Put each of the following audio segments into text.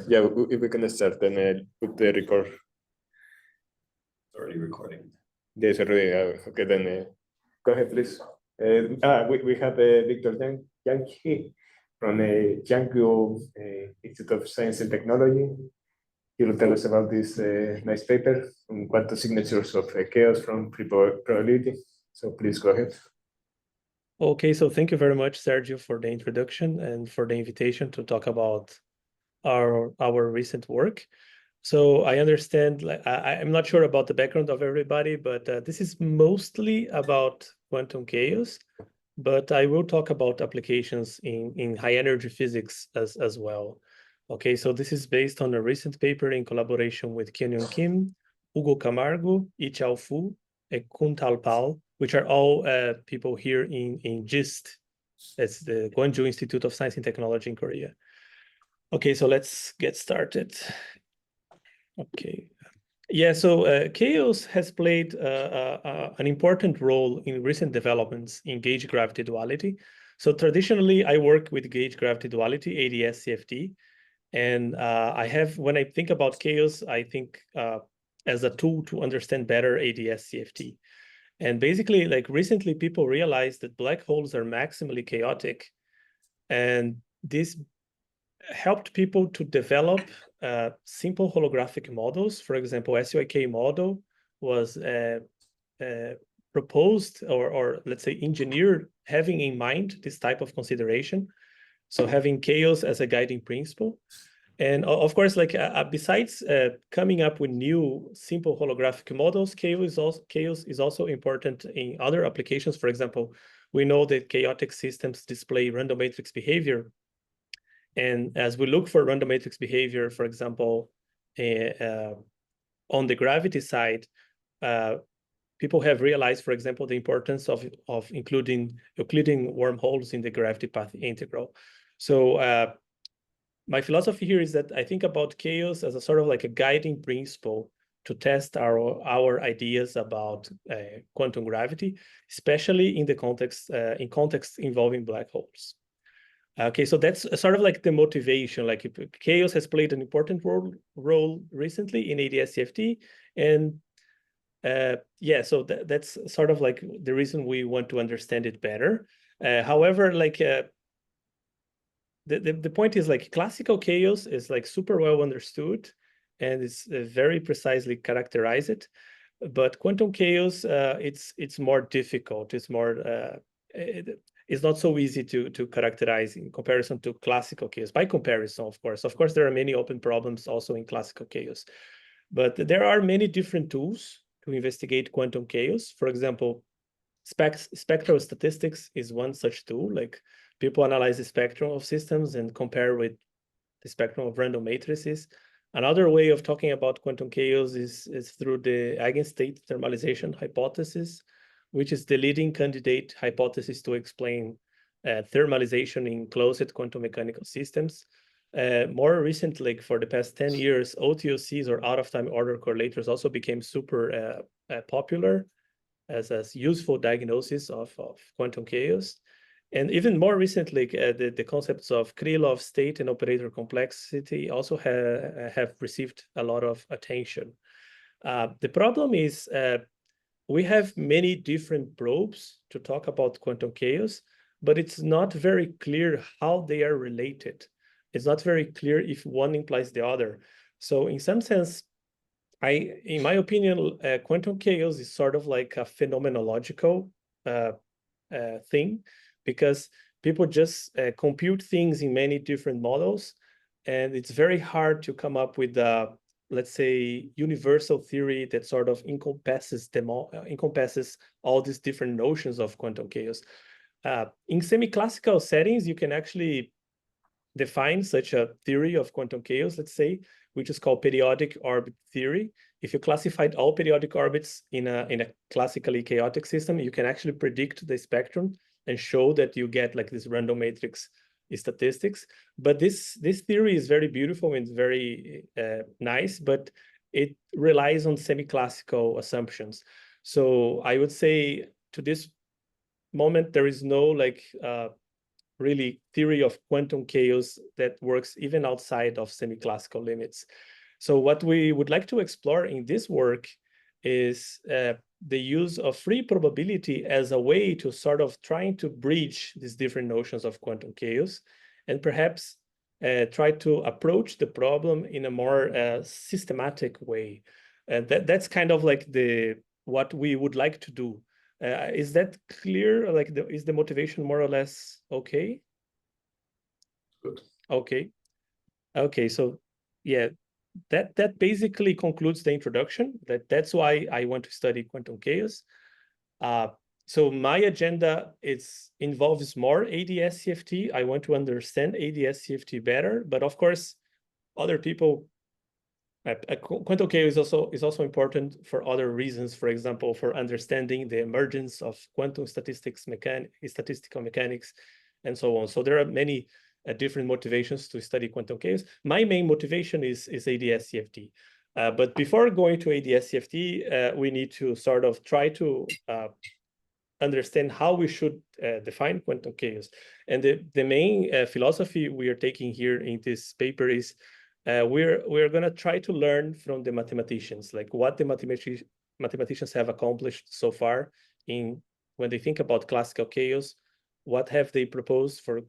Yeah, we can start then put the record. Already recording. Yes, already. Okay, then go ahead, please. We have Viktor Jahnke from Jahnke Institute of Science and Technology. He will tell us about this nice paper on quantum signatures of chaos from free probability. So please go ahead. Okay, so thank you very much, Sergio, for the introduction and for the invitation to talk about our recent work. So I understand, I'm not sure about the background of everybody, but this is mostly about quantum chaos, but I will talk about applications in high energy physics as well. Okay, so this is based on a recent paper in collaboration with Kyung Kim, Hugo Camargo, Yichao Fu, and Kuntal Pal, which are all people here in GIST. That's the Gwangju Institute of Science and Technology in Korea. Okay, so let's get started. Okay. Yeah, so chaos has played an important role in recent developments in gauge gravity duality. So traditionally, I work with gauge gravity duality, ADS-CFT. And when I think about chaos, I think as a tool to understand better ADS-CFT. And basically, like recently, people realized that black holes are maximally chaotic. And this helped people to develop simple holographic models. For example, SUIK model was proposed or let's say engineered having in mind this type of consideration. So having chaos as a guiding principle. And of course, like besides coming up with new simple holographic models, chaos is also important in other applications. For example, we know that chaotic systems display random matrix behavior. And as we look for random matrix behavior, for example, on the gravity side, people have realized, for example, the importance of including Euclidean wormholes in the gravity path integral. So my philosophy here is that I think about chaos as a sort of like a guiding principle to test our ideas about quantum gravity, especially in the context involving black holes. Okay, so that's sort of like the motivation. Like chaos has played an important role recently in ADS-CFT, and yeah, so that's sort of like the reason we want to understand it better. However, like the point is like classical chaos is like super well understood, and it's very precisely characterized. But quantum chaos, it's more difficult. It's more it's not so easy to characterize in comparison to classical chaos. By comparison, of course, there are many open problems also in classical chaos, but there are many different tools to investigate quantum chaos. For example, spectral statistics is one such tool. Like people analyze the spectrum of systems and compare with the spectrum of random matrices. Another way of talking about quantum chaos is through the eigenstate thermalization hypothesis, which is the leading candidate hypothesis to explain thermalization in closed quantum mechanical systems. More recently, for the past 10 years, OTOCs or out-of-time order correlators also became super popular as useful diagnosis of quantum chaos. And even more recently, the concepts of Krylov state and operator complexity also have received a lot of attention. The problem is we have many different probes to talk about quantum chaos, but it's not very clear how they are related. It's not very clear if one implies the other. So in some sense, in my opinion, quantum chaos is sort of like a phenomenological thing, because people just compute things in many different models, and it's very hard to come up with let's say, universal theory that sort of encompasses all these different notions of quantum chaos. In semi-classical settings, you can actually define such a theory of quantum chaos, let's say, which is called periodic orbit theory. If you classified all periodic orbits in a classically chaotic system, you can actually predict the spectrum and show that you get like this random matrix statistics. But this theory is very beautiful and very nice, but it relies on semi-classical assumptions. So I would say to this moment, there is no like really theory of quantum chaos that works even outside of semi-classical limits. So what we would like to explore in this work is the use of free probability as a way to sort of trying to bridge these different notions of quantum chaos, and perhaps try to approach the problem in a more systematic way. And that's kind of like what we would like to do. Is that clear? Like, is the motivation more or less okay? Good. Okay. Okay. So, yeah, that basically concludes the introduction. That's why I want to study quantum chaos. So my agenda involves more ADS-CFT. I want to understand ADS-CFT better, but of course, other people. Quantum chaos is also important for other reasons. For example, for understanding the emergence of quantum statistical mechanics, and so on. So there are many different motivations to study quantum chaos. My main motivation is ADS-CFT. But before going to ADS-CFT, we need to sort of try to understand how we should define quantum chaos. And the main philosophy we are taking here in this paper is we're going to try to learn from the mathematicians, like what the mathematicians have accomplished so far when they think about classical chaos, what have they proposed for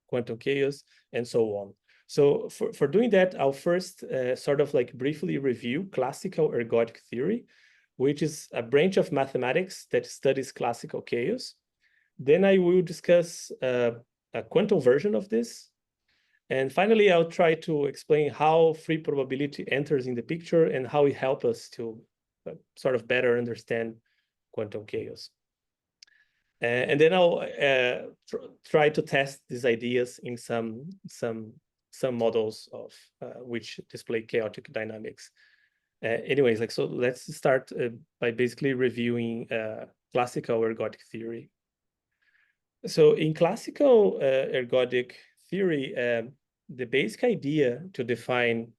quantum chaos, and so on. So for doing that, I'll first sort of like briefly review classical ergodic theory, which is a branch of mathematics that studies classical chaos. Then I will discuss a quantum version of this. And finally, I'll try to explain how free probability enters in the picture and how it helps us to sort of better understand quantum chaos. And then I'll try to test these ideas in some models of which display chaotic dynamics. Anyways, like, so let's start by basically reviewing classical ergodic theory. So in classical ergodic theory, the basic idea to define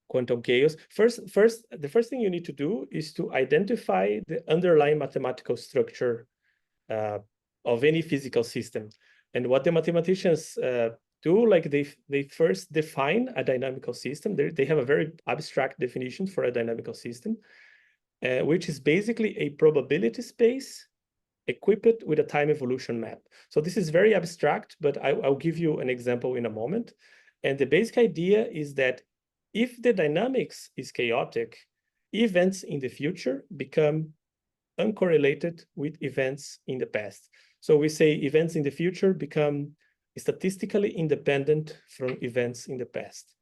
quantum chaos, the first thing you need to do is to identify the underlying mathematical structure of any physical system. And what the mathematicians do, like they first define a dynamical system. They have a very abstract definition for a dynamical system, which is basically a probability space equipped with a time evolution map. So this is very abstract, but I'll give you an example in a moment. And the basic idea is that if the dynamics is chaotic, events in the future become uncorrelated with events in the past. So we say events in the future become statistically independent from events in the past.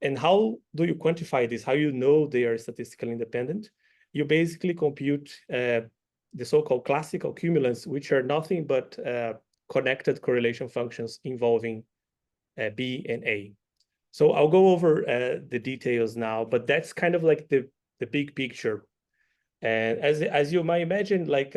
And how do you quantify this? How you know they are statistically independent? You basically compute the so-called classical cumulants, which are nothing but connected correlation functions involving B and A. So I'll go over the details now, but that's kind of like the big picture. And as you might imagine, like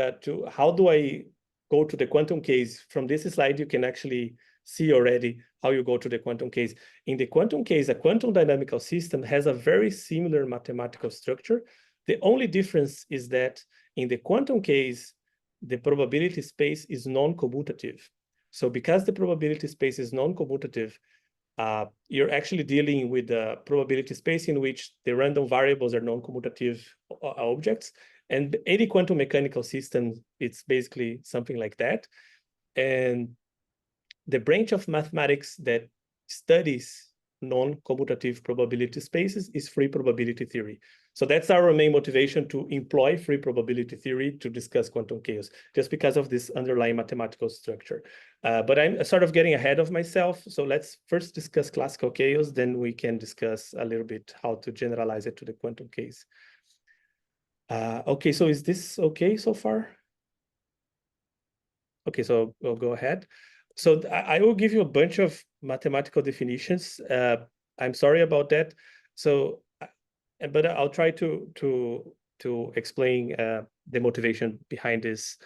how do I go to the quantum case? From this slide, you can actually see already how you go to the quantum case. In the quantum case, a quantum dynamical system has a very similar mathematical structure. The only difference is that in the quantum case, the probability space is non-commutative. So because the probability space is non-commutative, you're actually dealing with a probability space in which the random variables are non-commutative objects. And any quantum mechanical system, it's basically something like that. And the branch of mathematics that studies non-commutative probability spaces is free probability theory. So that's our main motivation to employ free probability theory to discuss quantum chaos, just because of this underlying mathematical structure. But I'm sort of getting ahead of myself. So let's first discuss classical chaos, then we can discuss a little bit how to generalize it to the quantum case. Okay, so is this okay so far? Okay, so we'll go ahead. So I will give you a bunch of mathematical definitions. I'm sorry about that. So, but I'll try to explain the motivation behind this.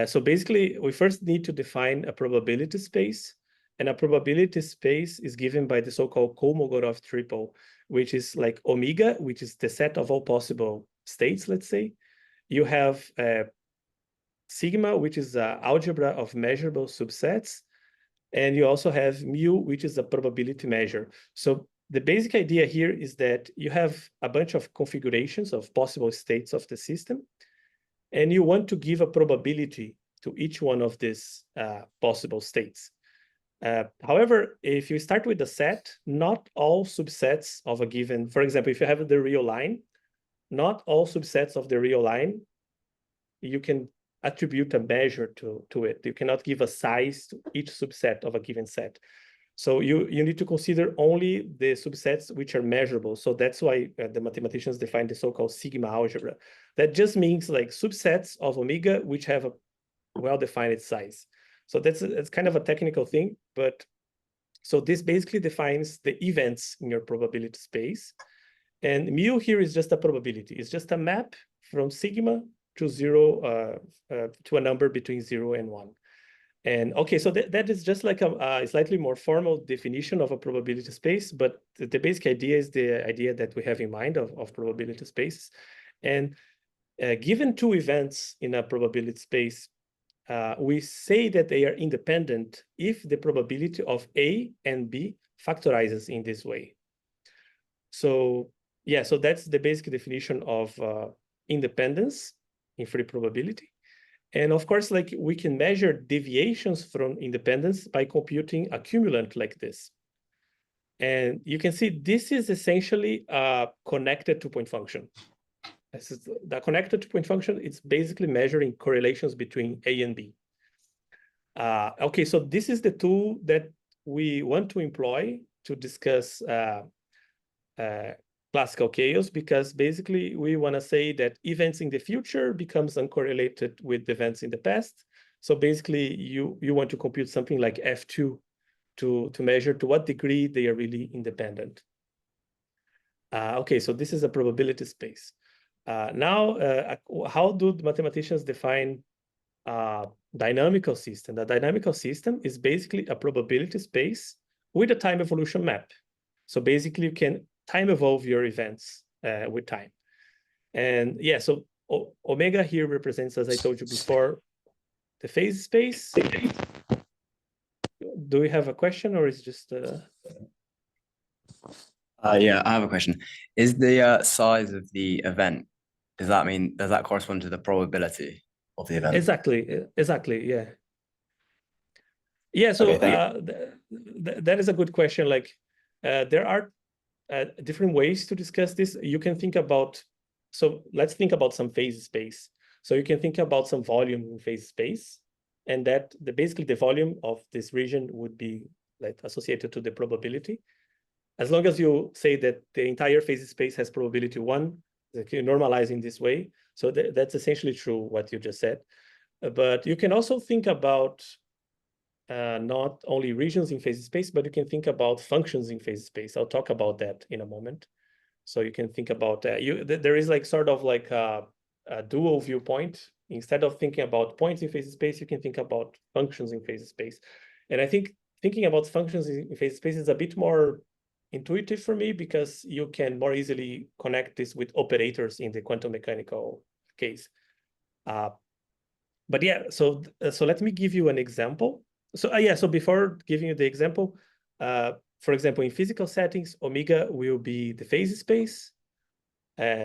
So basically, we first need to define a probability space, and a probability space is given by the so-called Kolmogorov triple, which is like omega, which is the set of all possible states. Let's say you have sigma, which is an algebra of measurable subsets, And you also have mu, which is a probability measure. So the basic idea here is that you have a bunch of configurations of possible states of the system, and you want to give a probability to each one of these possible states. However, if you start with a set, not all subsets of a given, for example, if you have the real line, not all subsets of the real line, you can attribute a measure to it. You cannot give a size to each subset of a given set. So you need to consider only the subsets which are measurable. So that's why the mathematicians define the so-called sigma algebra. That just means like subsets of omega which have a well-defined size. So it's kind of a technical thing, but so this basically defines the events in your probability space. And mu here is just a probability. It's just a map from sigma to zero to a number between 0 and 1. And okay, so that is just like a slightly more formal definition of a probability space, but the basic idea is the idea that we have in mind of probability space. And given two events in a probability space, we say that they are independent if the probability of A and B factorizes in this way. So yeah, so that's the basic definition of independence in free probability. And of course, like we can measure deviations from independence by computing a cumulant like this. And you can see this is essentially a connected two-point function. This is the connected two-point function. It's basically measuring correlations between A and B. Okay, so this is the tool that we want to employ to discuss classical chaos, because basically we want to say that events in the future becomes uncorrelated with events in the past. So basically you want to compute something like F2 to measure to what degree they are really independent. Okay, so this is a probability space. Now, how do mathematicians define dynamical system? The dynamical system is basically a probability space with a time evolution map. So basically you can time evolve your events with time. And yeah, so omega here represents, as I told you before, the phase space. Do we have a question, or is just yeah, I have a question. Is the size of the event, does that correspond to the probability of the event? Exactly, yeah. Yeah, so okay, that is a good question. Like there are different ways to discuss this. You can think about, so let's think about some phase space. So you can think about some volume in phase space, and that basically the volume of this region would be like associated to the probability. As long as you say that the entire phase space has probability 1, like you normalize in this way. So that's essentially true what you just said. But you can also think about not only regions in phase space, but you can think about functions in phase space. I'll talk about that in a moment. So you can think about there is like sort of like a dual viewpoint. Instead of thinking about points in phase space, you can think about functions in phase space. And I think thinking about functions in phase space is a bit more intuitive for me, because you can more easily connect this with operators in the quantum mechanical case. But yeah, so let me give you an example. So yeah, so before giving you the example, for example, in physical settings, omega will be the phase space.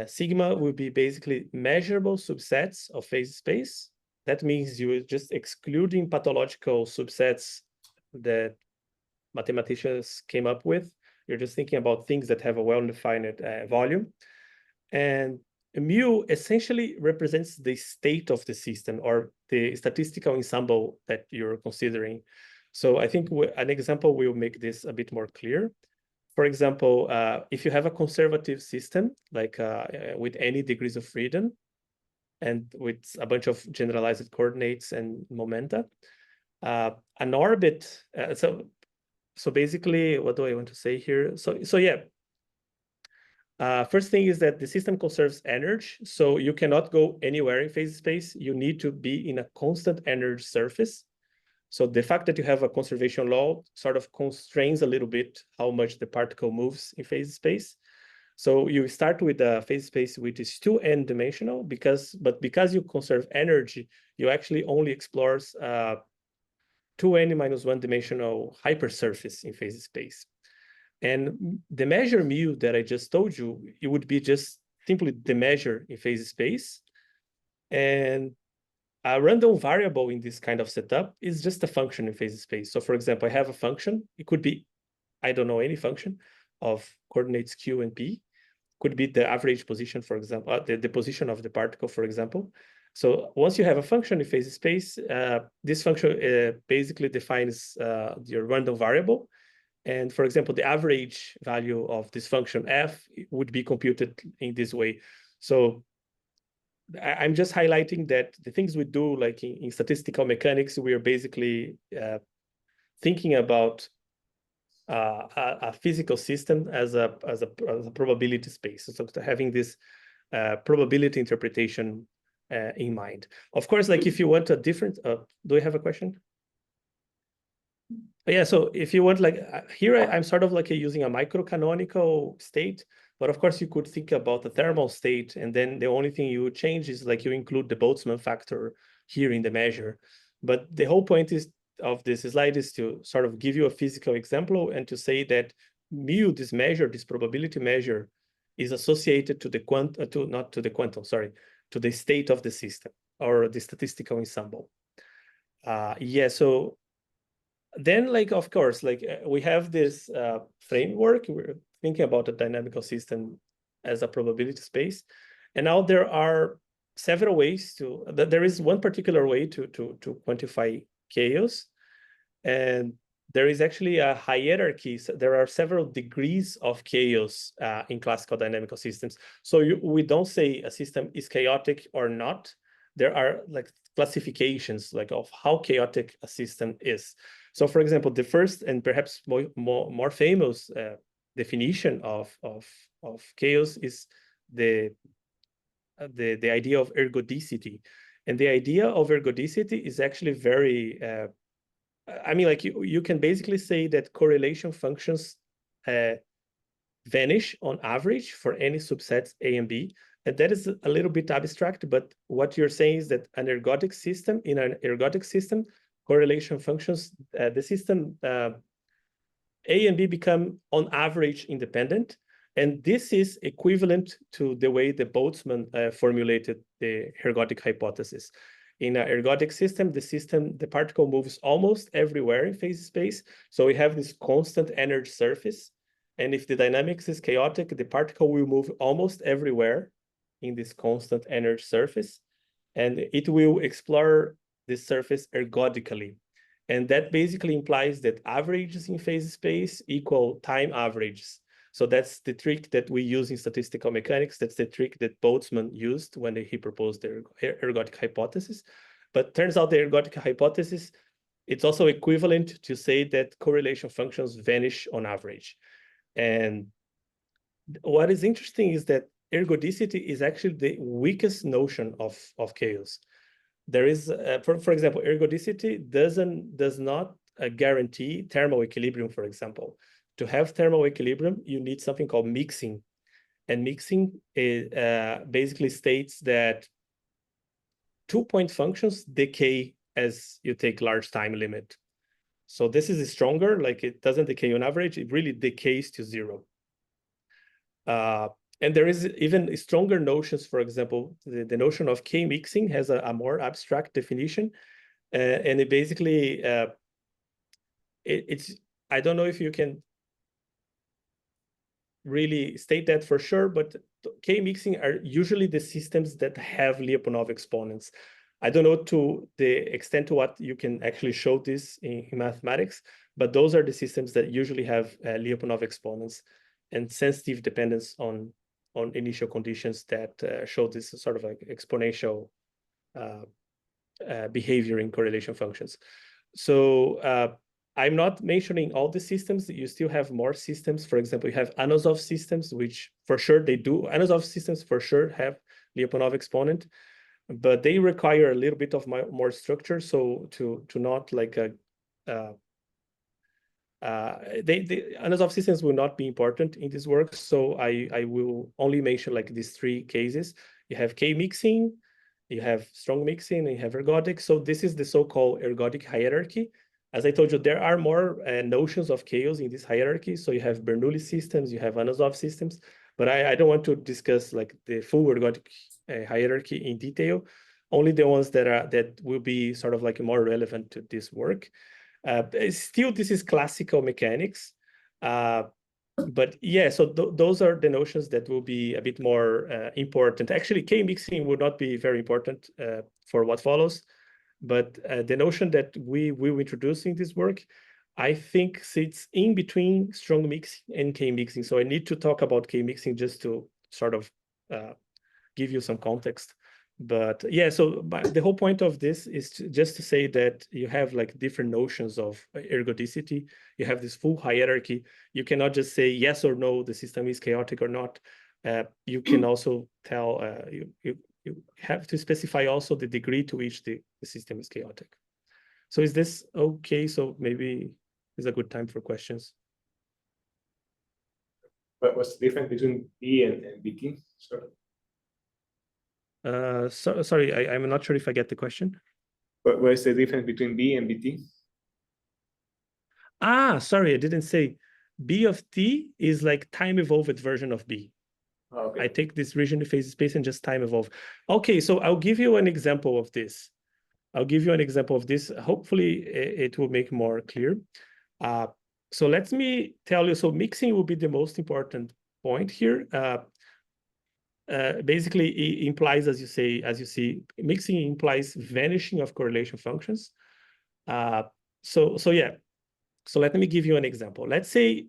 Sigma will be basically measurable subsets of phase space. That means you're just excluding pathological subsets that mathematicians came up with. You're just thinking about things that have a well-defined volume. And mu essentially represents the state of the system, or the statistical ensemble that you're considering. So I think an example will make this a bit more clear. For example, if you have a conservative system, like with any degrees of freedom, and with a bunch of generalized coordinates and momenta, an orbit, so basically, what do I want to say here? So yeah, first thing is that the system conserves energy, so you cannot go anywhere in phase space. You need to be in a constant energy surface. So the fact that you have a conservation law sort of constrains a little bit how much the particle moves in phase space. So you start with a phase space which is 2n dimensional, because you conserve energy, you actually only explores 2n-1 dimensional hypersurface in phase space. And the measure mu that I just told you, it would be just simply the measure in phase space. And a random variable in this kind of setup is just a function in phase space. So for example, I have a function. It could be, I don't know, any function of coordinates q and p. Could be the average position, for example, the position of the particle, for example. So once you have a function in phase space, this function basically defines your random variable. And for example, the average value of this function f would be computed in this way. So I'm just highlighting that the things we do, like in statistical mechanics, we are basically thinking about a physical system as a probability space. So having this probability interpretation in mind. Of course, like if you want a different, do you have a question? Yeah, so if you want, like here I'm sort of like using a microcanonical state, but of course you could think about the thermal state, and then the only thing you would change is like you include the Boltzmann factor here in the measure. But the whole point of this slide is to sort of give you a physical example and to say that mu, this measure, this probability measure, is associated to the to the state of the system or the statistical ensemble. Yeah, so then, like, of course, like we have this framework. We're thinking about a dynamical system as a probability space. And now there are several ways to, there is one particular way to quantify chaos. And there is actually a hierarchy. So there are several degrees of chaos in classical dynamical systems. So we don't say a system is chaotic or not. There are like classifications like of how chaotic a system is. So for example, the first and perhaps more famous definition of chaos is the idea of ergodicity. And the idea of ergodicity is actually very, I mean, like you can basically say that correlation functions vanish on average for any subsets A and B. And that is a little bit abstract, but what you're saying is that an ergodic system, in an ergodic system, correlation functions, the system A and B become on average independent. And this is equivalent to the way the Boltzmann formulated the ergodic hypothesis. In an ergodic system, the particle moves almost everywhere in phase space. So we have this constant energy surface. And if the dynamics is chaotic, the particle will move almost everywhere in this constant energy surface. And it will explore this surface ergodically. And that basically implies that averages in phase space equal time averages. So that's the trick that we use in statistical mechanics. That's the trick that Boltzmann used when he proposed the ergodic hypothesis. But turns out the ergodic hypothesis, it's also equivalent to say that correlation functions vanish on average. And what is interesting is that ergodicity is actually the weakest notion of chaos. There is, for example, ergodicity does not guarantee thermal equilibrium, for example. To have thermal equilibrium, you need something called mixing. And mixing basically states that 2-point functions decay as you take large time limit. So this is stronger, like it doesn't decay on average, it really decays to 0. And there is even stronger notions. For example, the notion of K-mixing has a more abstract definition. And it basically, it's, I don't know if you can really state that for sure, but K-mixing are usually the systems that have Lyapunov exponents. I don't know to the extent to what you can actually show this in mathematics, but those are the systems that usually have Lyapunov exponents and sensitive dependence on initial conditions that show this sort of like exponential behavior in correlation functions. So I'm not mentioning all the systems. You still have more systems. For example, you have Anosov systems, which for sure they do. Anosov systems for sure have Lyapunov exponent, but they require a little bit of more structure. So to not like Anosov systems will not be important in this work. So I will only mention like these 3 cases. You have K-mixing, you have strong mixing, and you have ergodic. So this is the so-called ergodic hierarchy. as I told you, there are more notions of chaos in this hierarchy. So you have Bernoulli systems, you have Anosov systems, but I don't want to discuss like the full ergodic hierarchy in detail. Only the ones that will be sort of like more relevant to this work. Still, this is classical mechanics. But yeah, so those are the notions that will be a bit more important. Actually, K-mixing would not be very important for what follows. But the notion that we will introduce in this work, I think sits in between strong mixing and K-mixing. So I need to talk about K-mixing just to sort of give you some context. But yeah, so the whole point of this is just to say that you have like different notions of ergodicity. You have this full hierarchy. You cannot just say yes or no, the system is chaotic or not. You can also tell, you have to specify also the degree to which the system is chaotic. So is this okay? So maybe it's a good time for questions. But what's the difference between B and BT? Sorry, I'm not sure if I get the question. But what is the difference between B and BT? Sorry, I didn't say. B of T is like time evolved version of B. Okay. I take this region phase space and just time evolve. Okay, so I'll give you an example of this. Hopefully it will make more clear. So let me tell you, so mixing will be the most important point here. Basically, it implies, as you see, mixing implies vanishing of correlation functions. So yeah, so let me give you an example. Let's say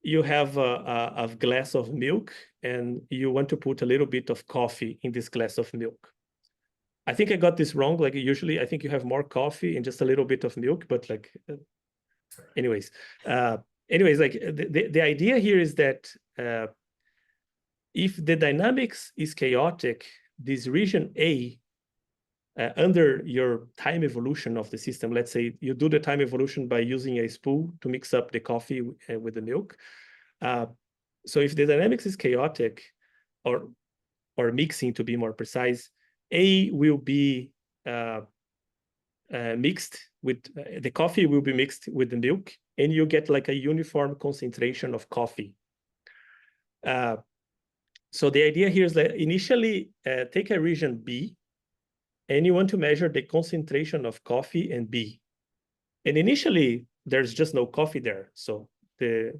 you have a glass of milk and you want to put a little bit of coffee in this glass of milk. I think I got this wrong. Like usually I think you have more coffee and just a little bit of milk, but like, anyways, like the idea here is that if the dynamics is chaotic, this region A under your time evolution of the system, let's say you do the time evolution by using a spool to mix up the coffee with the milk. So if the dynamics is chaotic, or mixing to be more precise, A will be mixed with, the coffee will be mixed with the milk, and you get like a uniform concentration of coffee. So the idea here is that initially take a region B, and you want to measure the concentration of coffee in B. And initially, there's just no coffee there. So the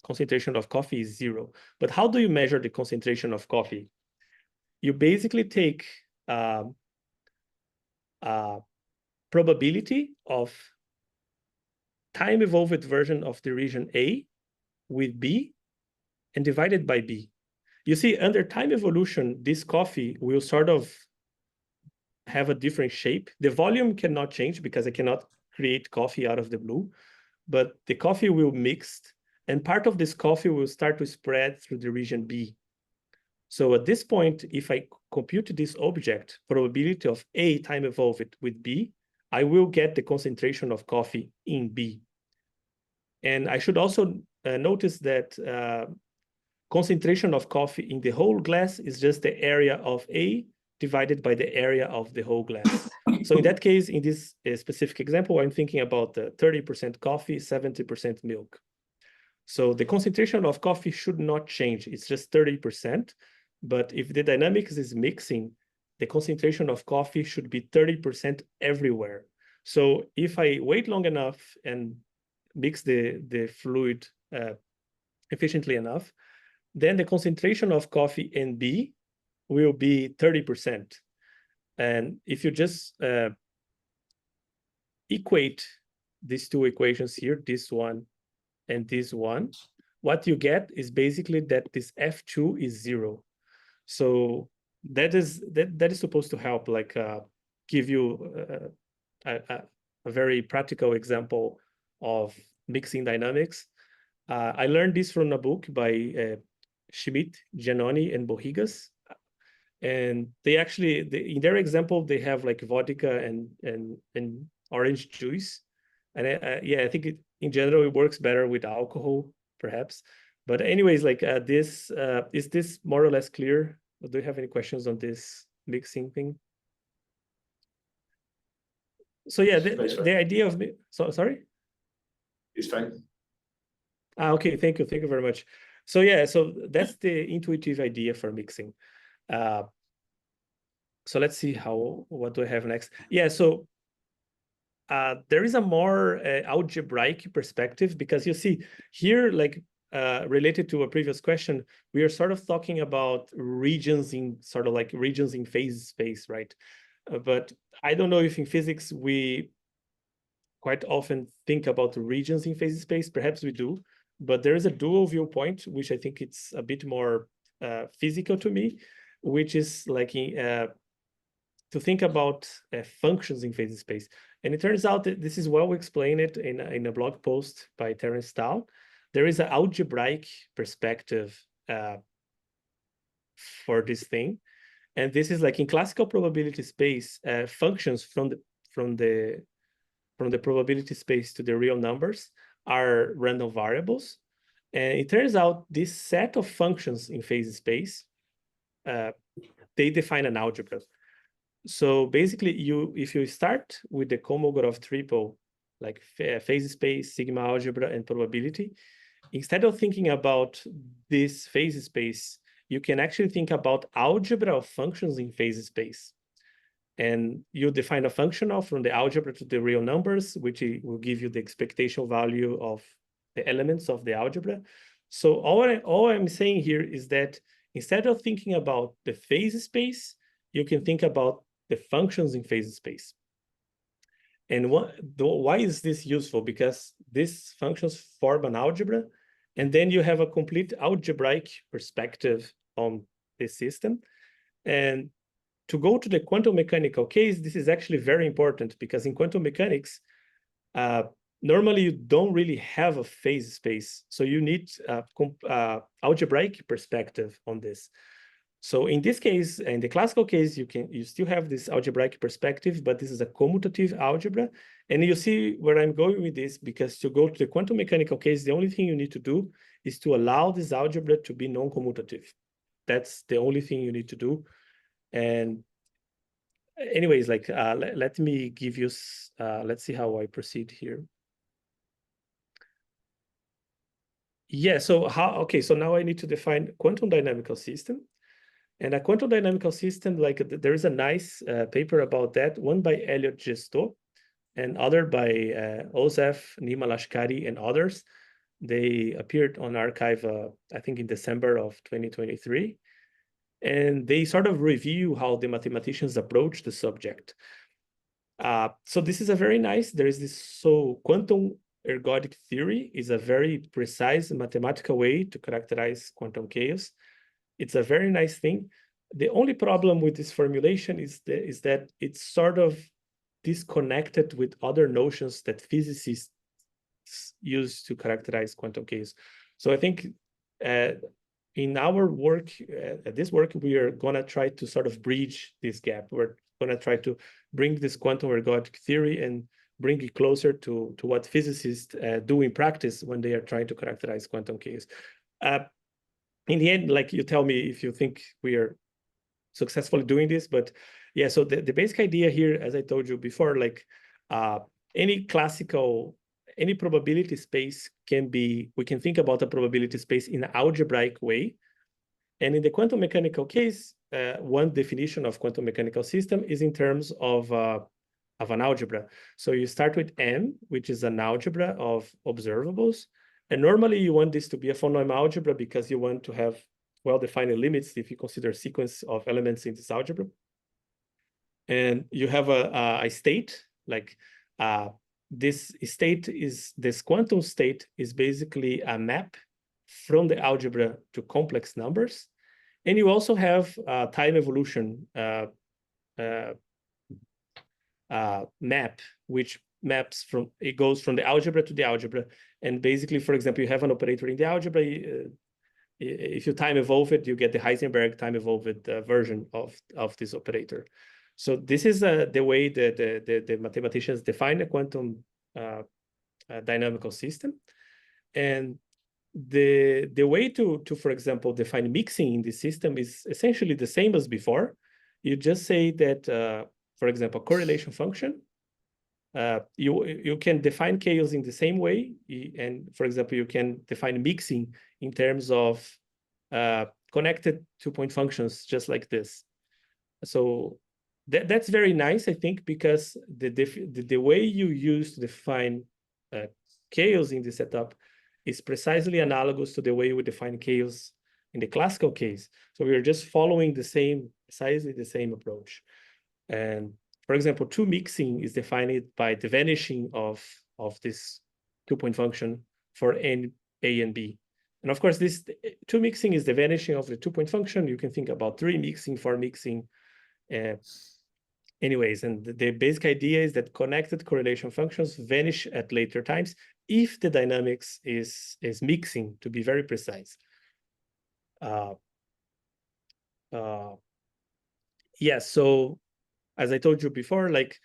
concentration of coffee is 0. But how do you measure the concentration of coffee? You basically take probability of time evolved version of the region A with B and divide it by B. You see, under time evolution, this coffee will sort of have a different shape. The volume cannot change because I cannot create coffee out of the blue, but the coffee will mix, and part of this coffee will start to spread through the region B. So at this point, if I compute this object, probability of A time evolved with B, I will get the concentration of coffee in B. And I should also notice that concentration of coffee in the whole glass is just the area of A divided by the area of the whole glass. So in that case, in this specific example, I'm thinking about the 30% coffee, 70% milk. So the concentration of coffee should not change. It's just 30%. But if the dynamics is mixing, the concentration of coffee should be 30% everywhere. So if I wait long enough and mix the fluid efficiently enough, then the concentration of coffee in B will be 30%. And if you just equate these two equations here, this one and this one, what you get is basically that this F2 is 0. So that is supposed to help, like give you a very practical example of mixing dynamics. I learned this from a book by Schmidt, Giannoni, and Bohigas. And they actually, in their example, they have like vodka and orange juice. And yeah, I think in general, it works better with alcohol, perhaps. But anyways, like is this more or less clear? Do you have any questions on this mixing thing? So yeah, That's the idea of sorry. It's fine. Okay, thank you very much. So yeah, so that's the intuitive idea for mixing. So let's see what do I have next? Yeah, so there is a more algebraic perspective, because you see here, like related to a previous question, we are sort of talking about regions in phase space, right? But I don't know if in physics we quite often think about regions in phase space. Perhaps we do, but there is a dual viewpoint, which I think it's a bit more physical to me, which is like to think about functions in phase space. And it turns out that this is well explained in a blog post by Terence Tao. There is an algebraic perspective for this thing. And this is like in classical probability space, functions from the probability space to the real numbers are random variables. And it turns out this set of functions in phase space, they define an algebra. So basically, if you start with the Kolmogorov triple, like phase space, sigma algebra, and probability, instead of thinking about this phase space, you can actually think about algebra of functions in phase space. And you define a functional from the algebra to the real numbers, which will give you the expectation value of the elements of the algebra. So all I'm saying here is that instead of thinking about the phase space, you can think about the functions in phase space. And why is this useful? Because these functions form an algebra, and then you have a complete algebraic perspective on the system. And to go to the quantum mechanical case, this is actually very important, because in quantum mechanics, normally you don't really have a phase space. So you need algebraic perspective on this. So in this case, in the classical case, you still have this algebraic perspective, but this is a commutative algebra. And you see where I'm going with this, because to go to the quantum mechanical case, the only thing you need to do is to allow this algebra to be non-commutative. That's the only thing you need to do. And anyways, like let me give you, let's see how I proceed here. Yeah, so so now I need to define quantum dynamical system. And a quantum dynamical system, like there is a nice paper about that, one by Elliot Gesto and other by Ozef, Nima Lashkari, and others. They appeared on arXiv, I think in December of 2023. And they sort of review how the mathematicians approach the subject. So this is a very nice, there is this, so quantum ergodic theory is a very precise mathematical way to characterize quantum chaos. It's a very nice thing. The only problem with this formulation is that it's sort of disconnected with other notions that physicists use to characterize quantum chaos. So I think in our work, at this work, we are going to try to sort of bridge this gap. We're going to try to bring this quantum ergodic theory and bring it closer to what physicists do in practice when they are trying to characterize quantum chaos. In the end, like you tell me if you think we are successfully doing this, but yeah, so the basic idea here, as I told you before, like any probability space we can think about a probability space in an algebraic way. And in the quantum mechanical case, one definition of quantum mechanical system is in terms of an algebra. So you start with M, which is an algebra of observables. And normally you want this to be a von Neumann algebra because you want to have well-defined limits if you consider a sequence of elements in this algebra. And you have a state, like this quantum state is basically a map from the algebra to complex numbers. And you also have time evolution map, which it goes from the algebra to the algebra. And basically, for example, you have an operator in the algebra. If you time evolve it, you get the Heisenberg time evolved version of this operator. So this is the way that the mathematicians define a quantum dynamical system. And the way to, for example, define mixing in this system is essentially the same as before. You just say that, for example, correlation function you can define chaos in the same way. And for example, you can define mixing in terms of connected two-point functions, just like this. So that's very nice, I think, because the way you use to define chaos in the setup is precisely analogous to the way we define chaos in the classical case. So we are just following precisely the same approach. And for example, two mixing is defined by the vanishing of this two-point function for n, a, and b. And of course, this two mixing is the vanishing of the two-point function. You can think about three mixing, four mixing. Anyways, and the basic idea is that connected correlation functions vanish at later times if the dynamics is mixing, to be very precise. Yeah, so as I told you before, like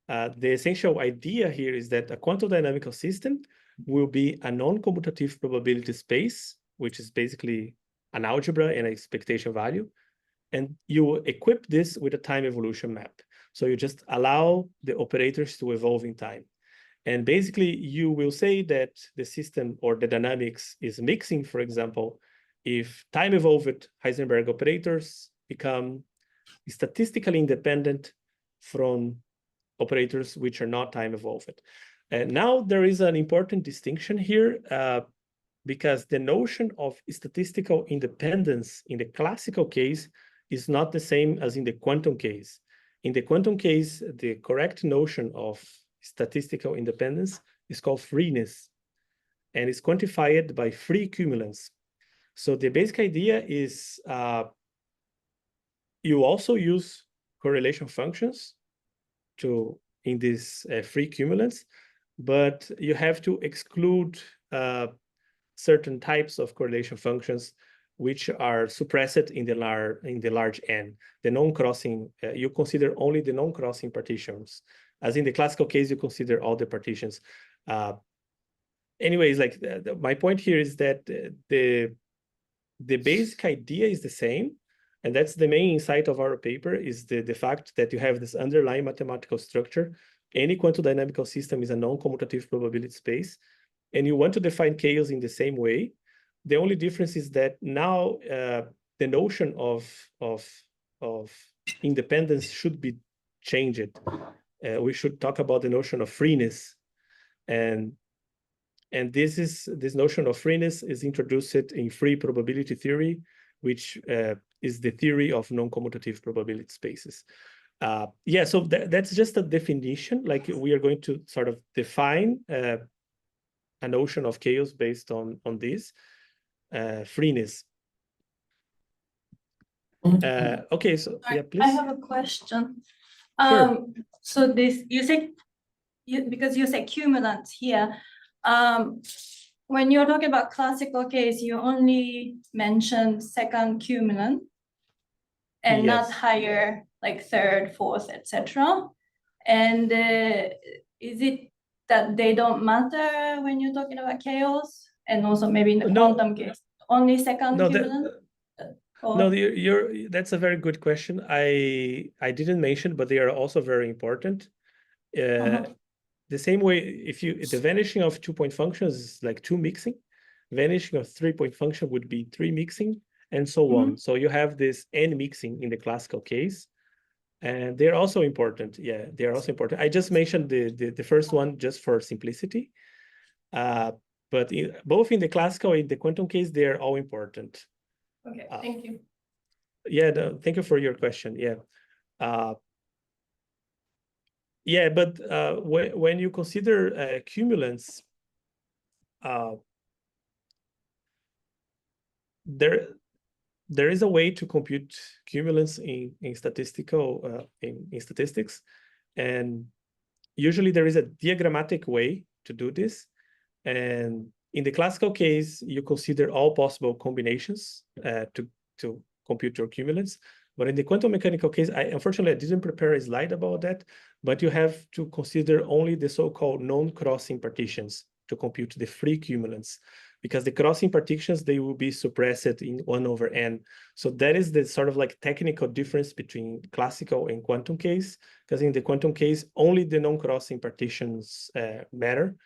the essential idea here is that a quantum dynamical system will be a non-commutative probability space, which is basically an algebra and an expectation value. And you equip this with a time evolution map. So you just allow the operators to evolve in time. And basically, you will say that the system or the dynamics is mixing, for example, if time-evolved Heisenberg operators become statistically independent from operators which are not time-evolved. And now there is an important distinction here because the notion of statistical independence in the classical case is not the same as in the quantum case. In the quantum case, the correct notion of statistical independence is called freeness, and it's quantified by free cumulants. So the basic idea is you also use correlation functions in these free cumulants, but you have to exclude certain types of correlation functions which are suppressed in the large N. The non-crossing, you consider only the non-crossing partitions. As in the classical case, you consider all the partitions. Anyways, like my point here is that the basic idea is the same, and that's the main insight of our paper, is the fact that you have this underlying mathematical structure. Any quantum dynamical system is a non-commutative probability space, and you want to define chaos in the same way. The only difference is that now the notion of independence should be changed. We should talk about the notion of freeness, and this notion of freeness is introduced in free probability theory, which is the theory of non-commutative probability spaces. Yeah, so that's just a definition. Like we are going to sort of define a notion of chaos based on this freeness. Okay, so yeah, please. I have a question. Sure. So this because you say cumulants here. When you're talking about classical case, you only mentioned second cumulant and not higher, like third, fourth, etc. And is it that they don't matter when you're talking about chaos? And also maybe in the quantum case, only second cumulant? No, that's a very good question. I didn't mention, but they are also very important. The same way, if the vanishing of two-point functions is like two mixing, vanishing of three-point function would be three mixing, and so on. So you have this n mixing in the classical case, and they're also important. Yeah, they're also important. I just mentioned the first one just for simplicity, but both in the classical and the quantum case, they're all important. Okay, thank you. Yeah, thank you for your question. Yeah. Yeah, but when you consider cumulants, there is a way to compute cumulants in statistics, and usually there is a diagrammatic way to do this. And in the classical case, you consider all possible combinations to compute your cumulants. But in the quantum mechanical case, unfortunately, I didn't prepare a slide about that, but you have to consider only the so-called non-crossing partitions to compute the free cumulants. because the crossing partitions, they will be suppressed in 1/n. So that is the sort of like technical difference between classical and quantum case, because in the quantum case, only the non-crossing partitions matter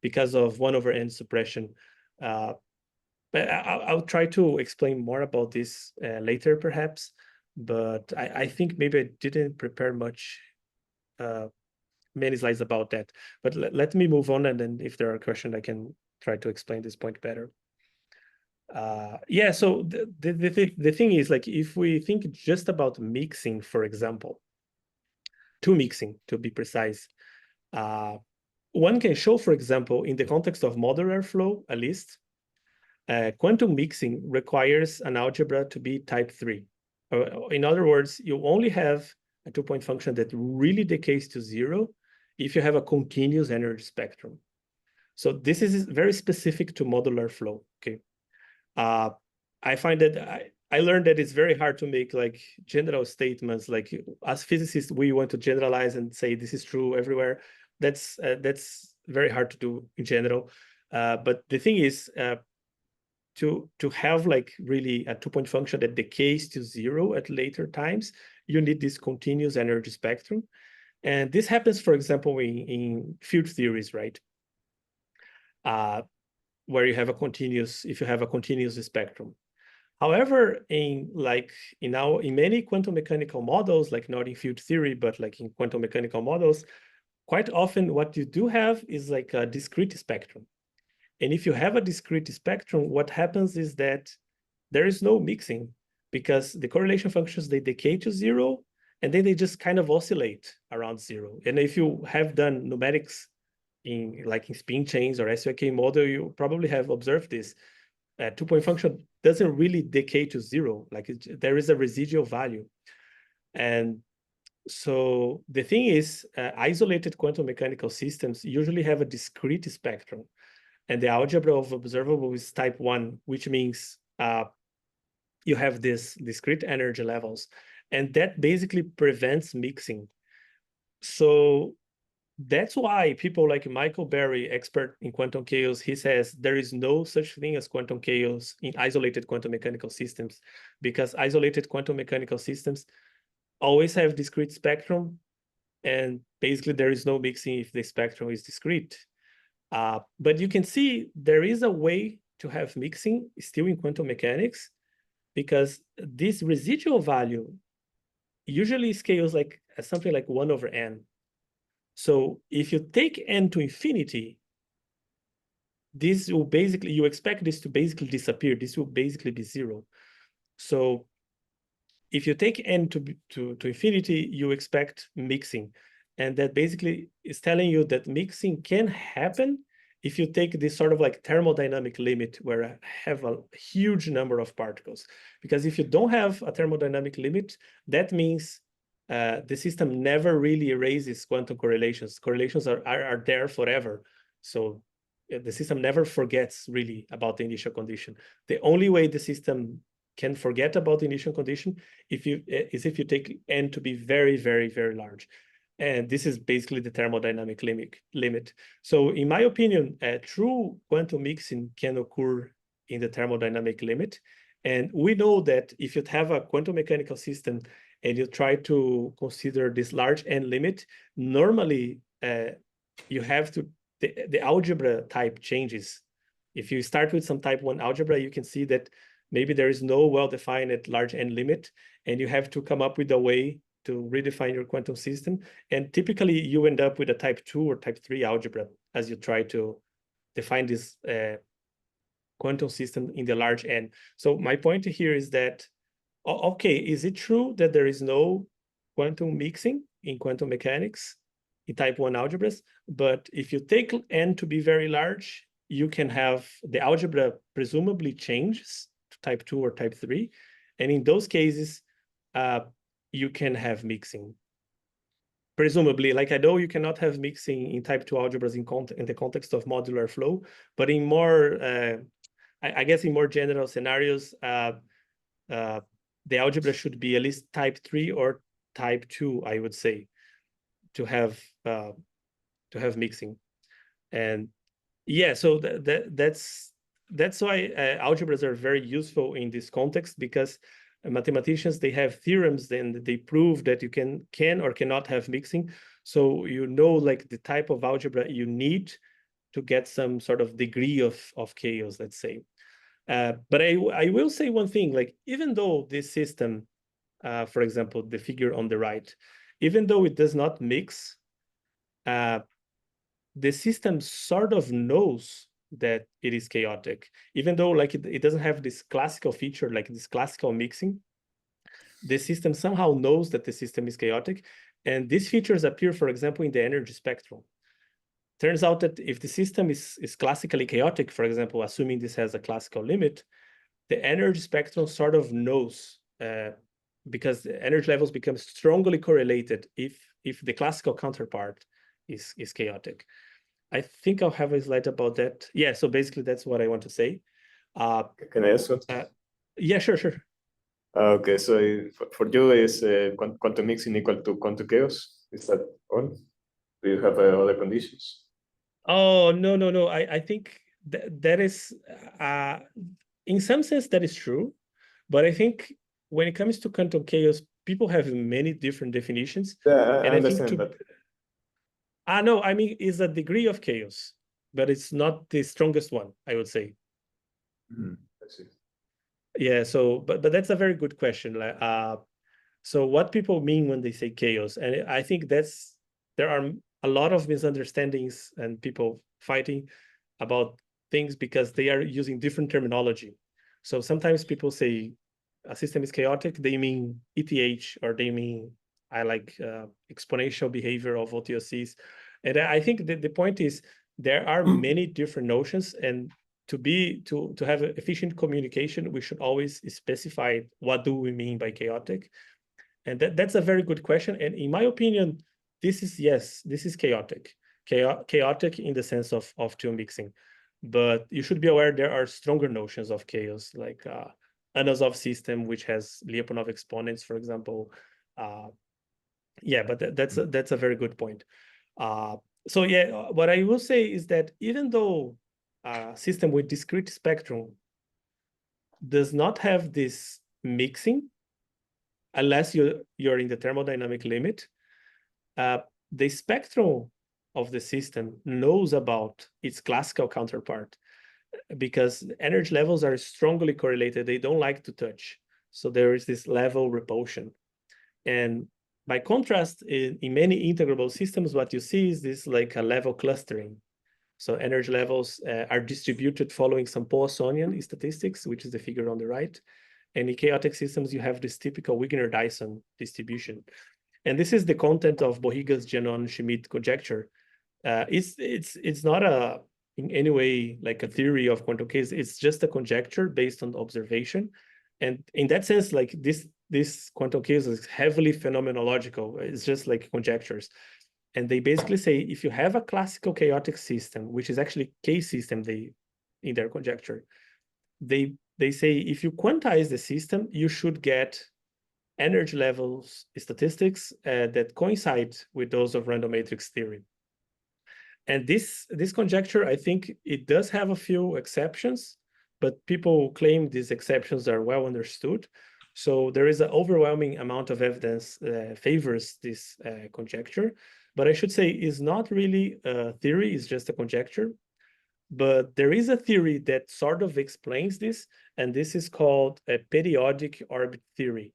because of 1/n suppression. But I'll try to explain more about this later, perhaps. But I think maybe I didn't prepare many slides about that. But let me move on, and then if there are questions, I can try to explain this point better. Yeah, so the thing is, like, if we think just about mixing, for example, two mixing to be precise, one can show, for example, in the context of modular flow, at least, quantum mixing requires an algebra to be type 3. In other words, you only have a two-point function that really decays to 0 if you have a continuous energy spectrum. So this is very specific to modular flow, okay? I find that I learned that it's very hard to make like general statements, like as physicists, we want to generalize and say this is true everywhere. That's very hard to do in general. But the thing is, to have like really a two-point function that decays to 0 at later times, you need this continuous energy spectrum. And this happens, for example, in field theories, right? Where you have a continuous, if you have a continuous spectrum. However, in many quantum mechanical models, like not in field theory, but like in quantum mechanical models, quite often what you do have is like a discrete spectrum. And if you have a discrete spectrum, what happens is that there is no mixing, because the correlation functions, they decay to 0, and then they just kind of oscillate around 0. And if you have done numerics in spin chains or SYK model, you probably have observed this. Two-point function doesn't really decay to 0, like there is a residual value. And so the thing is, isolated quantum mechanical systems usually have a discrete spectrum. And the algebra of observable is type 1, which means you have this discrete energy levels. And that basically prevents mixing. So that's why people like Michael Berry, expert in quantum chaos, he says there is no such thing as quantum chaos in isolated quantum mechanical systems, because isolated quantum mechanical systems always have discrete spectrum, and basically there is no mixing if the spectrum is discrete. But you can see there is a way to have mixing still in quantum mechanics, because this residual value usually scales like something like 1/n. So if you take n to infinity, this will basically, you expect this to basically disappear. This will basically be 0. So if you take n to infinity, you expect mixing. And that basically is telling you that mixing can happen if you take this sort of like thermodynamic limit where I have a huge number of particles. Because if you don't have a thermodynamic limit, that means the system never really erases quantum correlations. Correlations are there forever. So the system never forgets really about the initial condition. The only way the system can forget about the initial condition is if you take n to be very, very, very large. And this is basically the thermodynamic limit. So in my opinion, true quantum mixing can occur in the thermodynamic limit. And we know that if you have a quantum mechanical system and you try to consider this large n limit, normally you have to, the algebra type changes. If you start with some type 1 algebra, you can see that maybe there is no well-defined large n limit, and you have to come up with a way to redefine your quantum system. And typically you end up with a type 2 or type 3 algebra as you try to define this quantum system in the large n. So my point here is that, okay, is it true that there is no quantum mixing in quantum mechanics in type 1 algebras? But if you take n to be very large, you can have the algebra presumably changes to type 2 or type 3. And in those cases, you can have mixing. Presumably, like I know you cannot have mixing in type 2 algebras in the context of modular flow, but in more, I guess in more general scenarios, the algebra should be at least type 3 or type 2, I would say, to have mixing. And yeah, so that's that's why algebras are very useful in this context, because mathematicians, they have theorems and they prove that you can or cannot have mixing. So you know, like the type of algebra you need to get some sort of degree of chaos, let's say. But I will say one thing, like even though this system, for example, the figure on the right, even though it does not mix, the system sort of knows that it is chaotic, even though like it doesn't have this classical feature, like this classical mixing. The system somehow knows that the system is chaotic. And these features appear, for example, in the energy spectrum. Turns out that if the system is classically chaotic, for example, assuming this has a classical limit, the energy spectrum sort of knows, because the energy levels become strongly correlated if the classical counterpart is chaotic. I think I'll have a slide about that. Yeah, so basically that's what I want to say. Can I ask something? Yeah, sure. Okay, so for you is quantum mixing equal to quantum chaos? Is that all? Do you have other conditions? Oh, no. I think that is, in some sense, that is true. But I think when it comes to quantum chaos, people have many different definitions. Yeah, I and understand, think but... no, I mean, it's a degree of chaos, but it's not the strongest one, I would say. I see. Yeah, so, but that's a very good question. So what people mean when they say chaos, and I think there are a lot of misunderstandings and people fighting about things because they are using different terminology. So sometimes people say a system is chaotic, they mean ETH, or they mean exponential behavior of OTOCs. And I think the point is there are many different notions, and to have efficient communication, we should always specify what do we mean by chaotic. And that's a very good question. And in my opinion, this is chaotic. Chaotic in the sense of two mixing. But you should be aware there are stronger notions of chaos, like Anosov system, which has Lyapunov exponents, for example. Yeah, but that's a very good point. So yeah, what I will say is that even though a system with discrete spectrum does not have this mixing, unless you're in the thermodynamic limit, the spectrum of the system knows about its classical counterpart, because energy levels are strongly correlated. They don't like to touch. So there is this level repulsion. And by contrast, in many integrable systems, what you see is this like a level clustering. So energy levels are distributed following some Poissonian statistics, which is the figure on the right. And in chaotic systems, you have this typical Wigner-Dyson distribution. And this is the content of Bohiga's Janon-Schmidt conjecture. It's not in any way like a theory of quantum chaos. It's just a conjecture based on observation. And in that sense, like this quantum chaos is heavily phenomenological. It's just like conjectures. And they basically say, if you have a classical chaotic system, which is actually K-system in their conjecture, they say if you quantize the system, you should get energy levels statistics that coincide with those of random matrix theory. And this conjecture, I think it does have a few exceptions, but people claim these exceptions are well understood. So there is an overwhelming amount of evidence favors this conjecture. But I should say it's not really a theory, it's just a conjecture. But there is a theory that sort of explains this, and this is called a periodic orbit theory.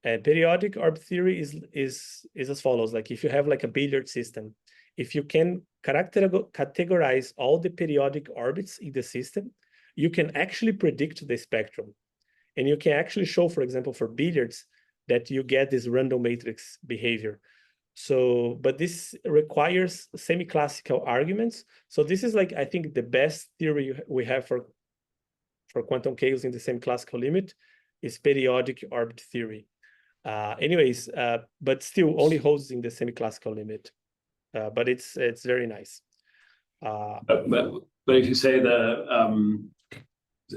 Periodic orbit theory is as follows. Like if you have like a billiard system, if you can categorize all the periodic orbits in the system, you can actually predict the spectrum. And you can actually show, for example, for billiards, that you get this random matrix behavior. So, but this requires semi-classical arguments. So this is like, I think, the best theory we have for quantum chaos in the semi-classical limit is periodic orbit theory. But still only holds in the semi-classical limit. But it's very nice. But if you say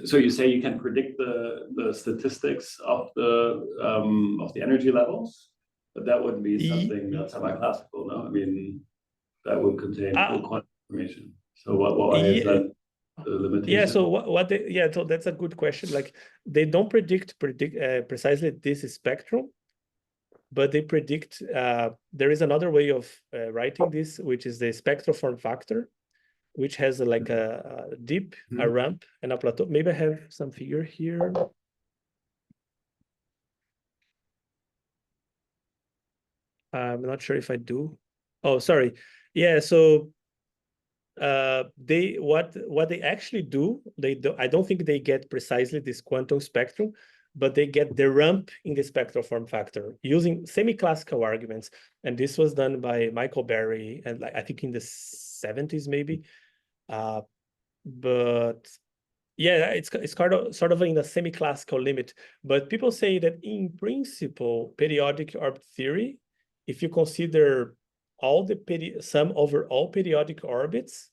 so you say you can predict the statistics of the energy levels, but that would be something that's semi-classical, no? I mean, that would contain full quantum information. So why is that? the limitation? Yeah, so what they, yeah, so that's a good question. Like they don't predict precisely this spectrum, but they predict there is another way of writing this, which is the spectral form factor, which has like a dip, a ramp, and a plateau. Maybe I have some figure here. I'm not sure if I do. Oh, sorry. Yeah, so what they actually do, I don't think they get precisely this quantum spectrum, but they get the ramp in the spectral form factor using semi-classical arguments. And this was done by Michael Berry, and like I think in the 70s maybe. But yeah, it's sort of in the semi-classical limit. But people say that in principle, periodic orbit theory, if you consider all the sum over all periodic orbits,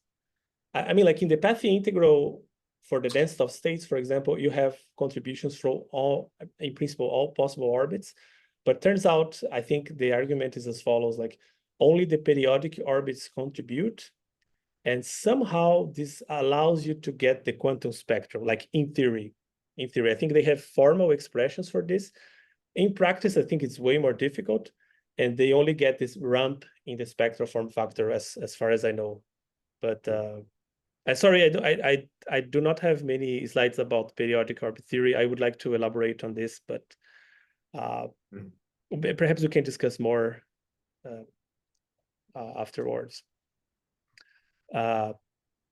I mean, like in the path integral for the density of states, for example, you have contributions from all, in principle, all possible orbits. But turns out, I think the argument is as follows: like only the periodic orbits contribute, and somehow this allows you to get the quantum spectrum, like in theory. In theory, I think they have formal expressions for this. In practice, I think it's way more difficult, and they only get this ramp in the spectral form factor, as far as I know. But sorry, I do not have many slides about periodic orbit theory. I would like to elaborate on this, but perhaps we can discuss more afterwards. But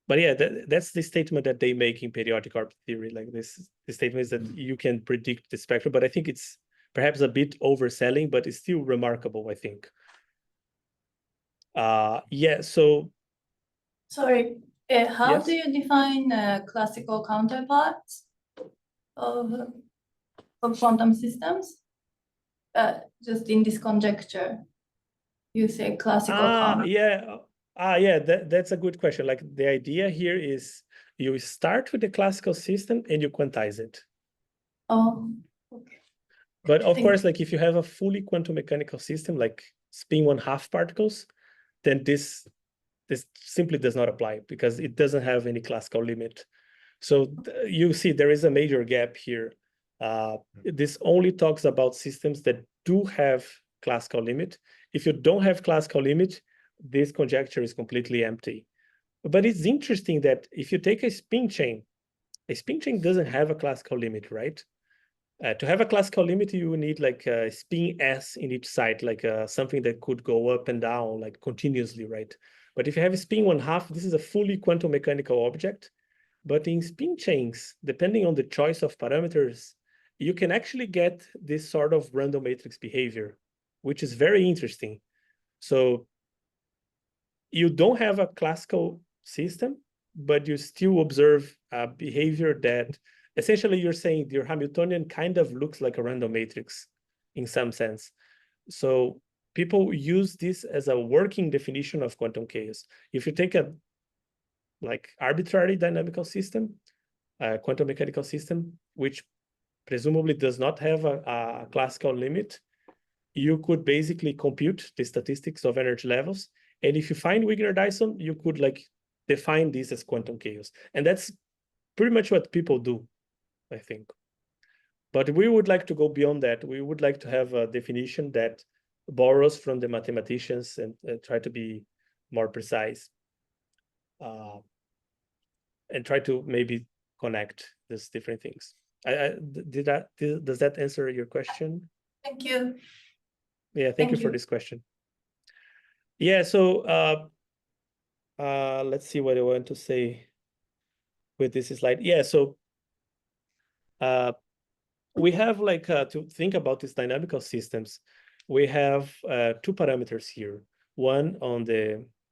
yeah, that's the statement that they make in periodic orbit theory. Like this, the statement is that you can predict the spectrum, but I think it's perhaps a bit overselling, but it's still remarkable, I think. Yeah, so. Sorry, how Yes? do you define classical counterparts of quantum systems? Just in this conjecture, you say classical counterpart. Yeah. Yeah, that's a good question. Like the idea here is you start with the classical system and you quantize it. Oh, okay. But of course, like if you have a fully quantum mechanical system, like spin 1/2 particles, then this simply does not apply because it doesn't have any classical limit. So you see there is a major gap here. This only talks about systems that do have classical limit. If you don't have classical limit, this conjecture is completely empty. But it's interesting that if you take a spin chain doesn't have a classical limit, right? To have a classical limit, you need like a spin S in each side, like something that could go up and down like continuously, right? But if you have a spin 1/2, this is a fully quantum mechanical object. But in spin chains, depending on the choice of parameters, you can actually get this sort of random matrix behavior, which is very interesting. So you don't have a classical system, but you still observe a behavior that essentially you're saying your Hamiltonian kind of looks like a random matrix in some sense. So people use this as a working definition of quantum chaos. If you take a like arbitrary dynamical system, a quantum mechanical system, which presumably does not have a classical limit, you could basically compute the statistics of energy levels. And if you find Wigner-Dyson, you could like define this as quantum chaos. And that's pretty much what people do, I think. But we would like to go beyond that. We would like to have a definition that borrows from the mathematicians and try to be more precise. And try to maybe connect these different things. Does that answer your question? Thank you. Yeah, thank you for this question. Yeah, so let's see what I want to say with this slide. Yeah, so we have like to think about these dynamical systems. We have two parameters here. One on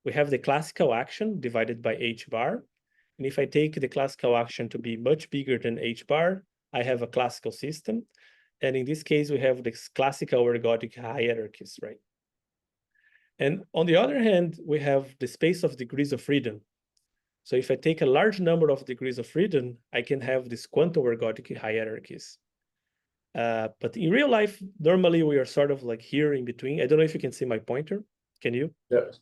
we have the classical action divided by h bar. And if I take the classical action to be much bigger than h bar, I have a classical system. And in this case, we have this classical ergodic hierarchies, right? And on the other hand, we have the space of degrees of freedom. So if I take a large number of degrees of freedom, I can have these quantum ergodic hierarchies. But in real life, normally we are sort of like here in between. I don't know if you can see my pointer. Can you? Yes.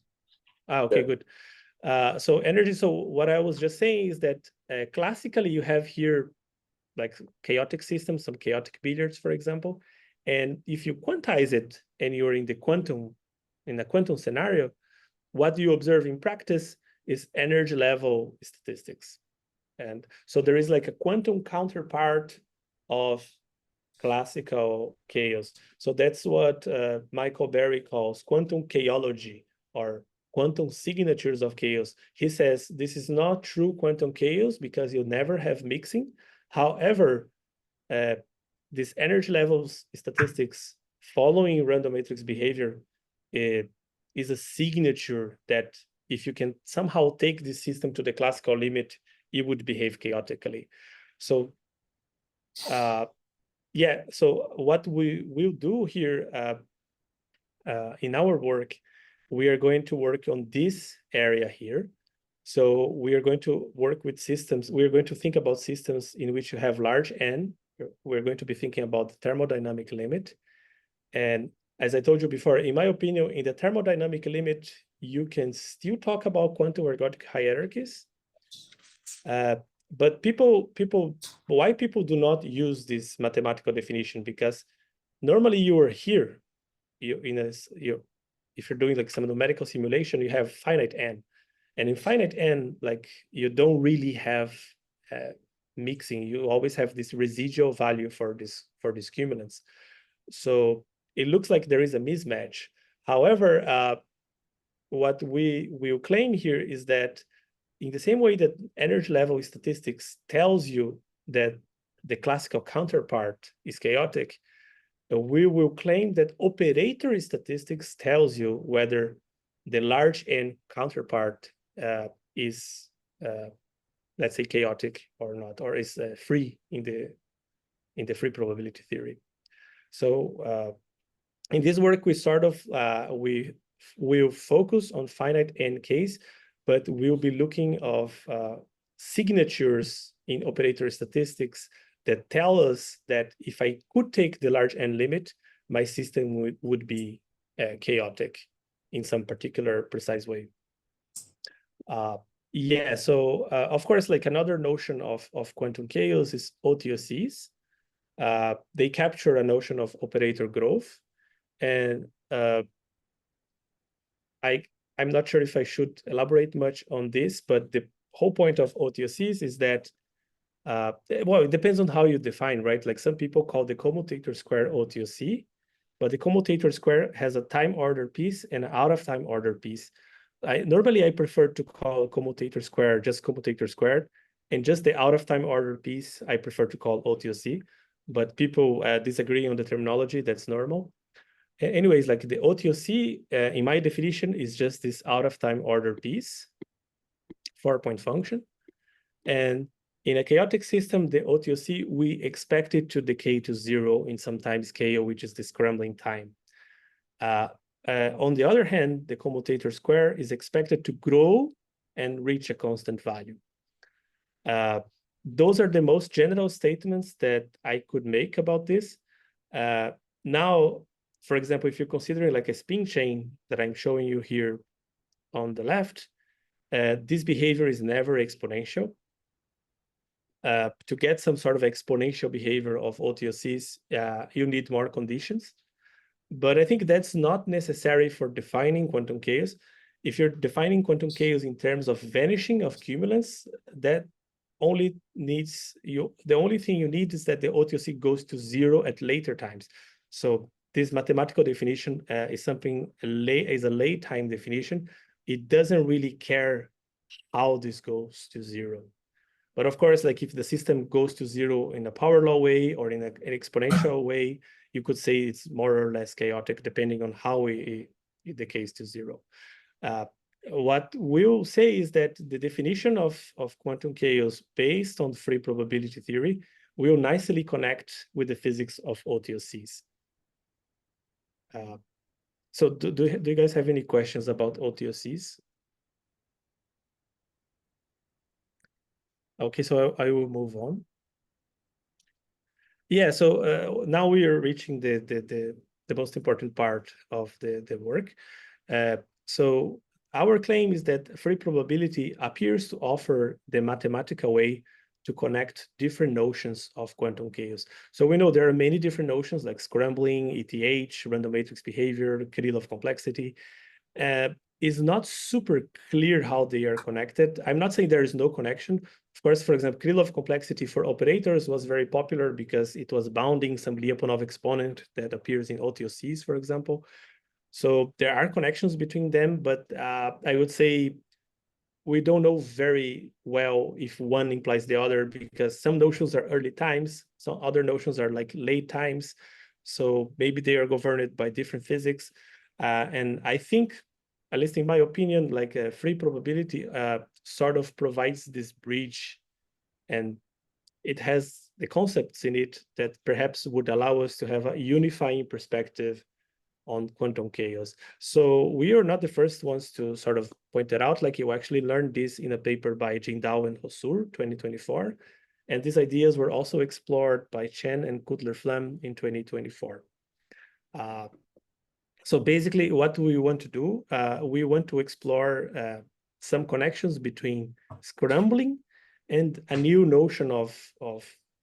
Okay, Yeah. good. So energy, so what I was just saying is that classically you have here like chaotic systems, some chaotic billiards, for example. And if you quantize it and you're in the quantum scenario, what you observe in practice is energy level statistics. And so there is like a quantum counterpart of classical chaos. So that's what Michael Berry calls quantum chaology, or quantum signatures of chaos. He says this is not true quantum chaos because you never have mixing. However, this energy levels statistics following random matrix behavior is a signature that if you can somehow take this system to the classical limit, it would behave chaotically. So yeah, so what we will do here in our work, we are going to work on this area here. So we are going to work with systems. We are going to think about systems in which you have large N. We're going to be thinking about the thermodynamic limit. And as I told you before, in my opinion, in the thermodynamic limit, you can still talk about quantum ergodic hierarchies. But why people do not use this mathematical definition? Because normally you are here, if you're doing like some numerical simulation, you have finite N. And in finite N, like you don't really have mixing. You always have this residual value for these cumulants. So it looks like there is a mismatch. However, what we will claim here is that in the same way that energy level statistics tells you that the classical counterpart is chaotic, we will claim that operator statistics tells you whether the large N counterpart is, let's say, chaotic or not, or is free in the free probability theory. So in this work, we sort of we will focus on finite N case, but we'll be looking of signatures in operator statistics that tell us that if I could take the large N limit, my system would be chaotic in some particular precise way. Yeah, so of course, like another notion of quantum chaos is OTOCs. They capture a notion of operator growth. And I'm not sure if I should elaborate much on this, but the whole point of OTOCs is that, well, it depends on how you define, right? Like some people call the commutator square OTOC, but the commutator square has a time order piece and an out of time order piece. Normally I prefer to call commutator square just commutator squared, and just the out of time order piece I prefer to call OTOC, but people disagree on the terminology. That's normal. Anyways, like the OTOC, in my definition, is just this out of time order piece, 4-point function. And in a chaotic system, the OTOC, we expect it to decay to 0 in sometimes KO, which is the scrambling time. On the other hand, the commutator square is expected to grow and reach a constant value. Those are the most general statements that I could make about this. Now, for example, if you're considering like a spin chain that I'm showing you here on the left, this behavior is never exponential. To get some sort of exponential behavior of OTOCs, you need more conditions. But I think that's not necessary for defining quantum chaos. If you're defining quantum chaos in terms of vanishing of cumulants, that only needs you. The only thing you need is that the OTOC goes to 0 at later times. So this mathematical definition is something a late time definition. It doesn't really care how this goes to 0. But of course, like if the system goes to 0 in a power law way or in an exponential way, you could say it's more or less chaotic depending on how it decays to 0. What we'll say is that the definition of quantum chaos based on free probability theory will nicely connect with the physics of OTOCs. So do you guys have any questions about OTOCs? Okay, so I will move on. Yeah, so now we are reaching the most important part of the work. So our claim is that free probability appears to offer the mathematical way to connect different notions of quantum chaos. So we know there are many different notions like scrambling, ETH, random matrix behavior, Kirillov complexity. It's not super clear how they are connected. I'm not saying there is no connection. Of course, for example, Kirillov complexity for operators was very popular because it was bounding some Lyapunov exponent that appears in OTOCs, for example. So there are connections between them, but I would say we don't know very well if one implies the other, because some notions are early times, some other notions are like late times. So maybe they are governed by different physics. And I think, at least in my opinion, like a free probability sort of provides this bridge, and it has the concepts in it that perhaps would allow us to have a unifying perspective on quantum chaos. So we are not the first ones to sort of point it out. Like, you actually learned this in a paper by Jindal and Hossur, 2024. And these ideas were also explored by Chen and Kudler-Flamm in 2024. So basically what we want to do, we want to explore some connections between scrambling and a new notion of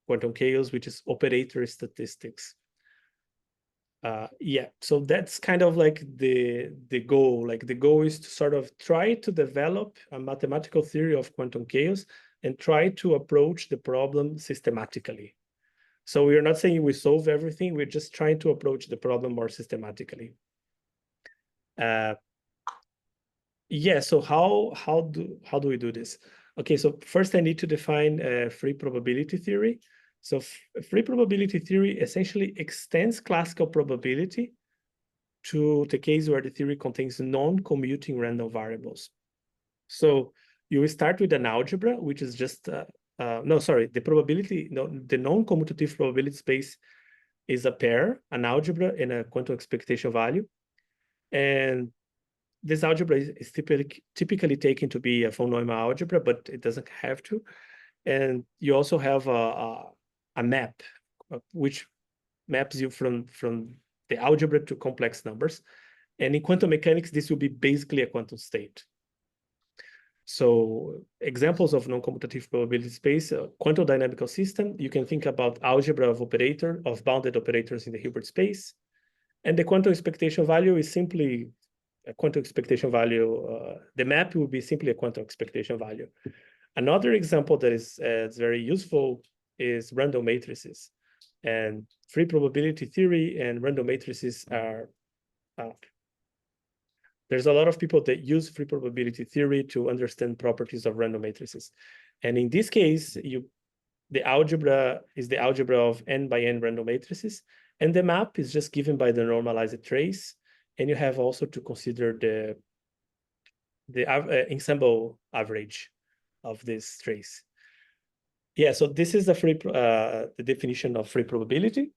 quantum chaos, which is operator statistics. Yeah, so that's kind of like the goal. Like, the goal is to sort of try to develop a mathematical theory of quantum chaos and try to approach the problem systematically. So we are not saying we solve everything, we're just trying to approach the problem more systematically. Yeah, so how do we do this? Okay, so first I need to define free probability theory. So free probability theory essentially extends classical probability to the case where the theory contains non-commuting random variables. So you start with an algebra, which is just, the non-commutative probability space is a pair, an algebra, and a quantum expectation value. And this algebra is typically taken to be a von Neumann algebra, but it doesn't have to. And you also have a map, which maps you from the algebra to complex numbers. And in quantum mechanics, this will be basically a quantum state. So examples of non-commutative probability space, quantum dynamical system, you can think about algebra of bounded operators in the Hilbert space. And the quantum expectation value is simply a quantum expectation value. The map will be simply a quantum expectation value. Another example that is very useful is random matrices. And free probability theory and random matrices are, there's a lot of people that use free probability theory to understand properties of random matrices. And in this case, the algebra is the algebra of n by n random matrices, and the map is just given by the normalized trace. And you have also to consider the ensemble average of this trace. Yeah, so this is the definition of free probability.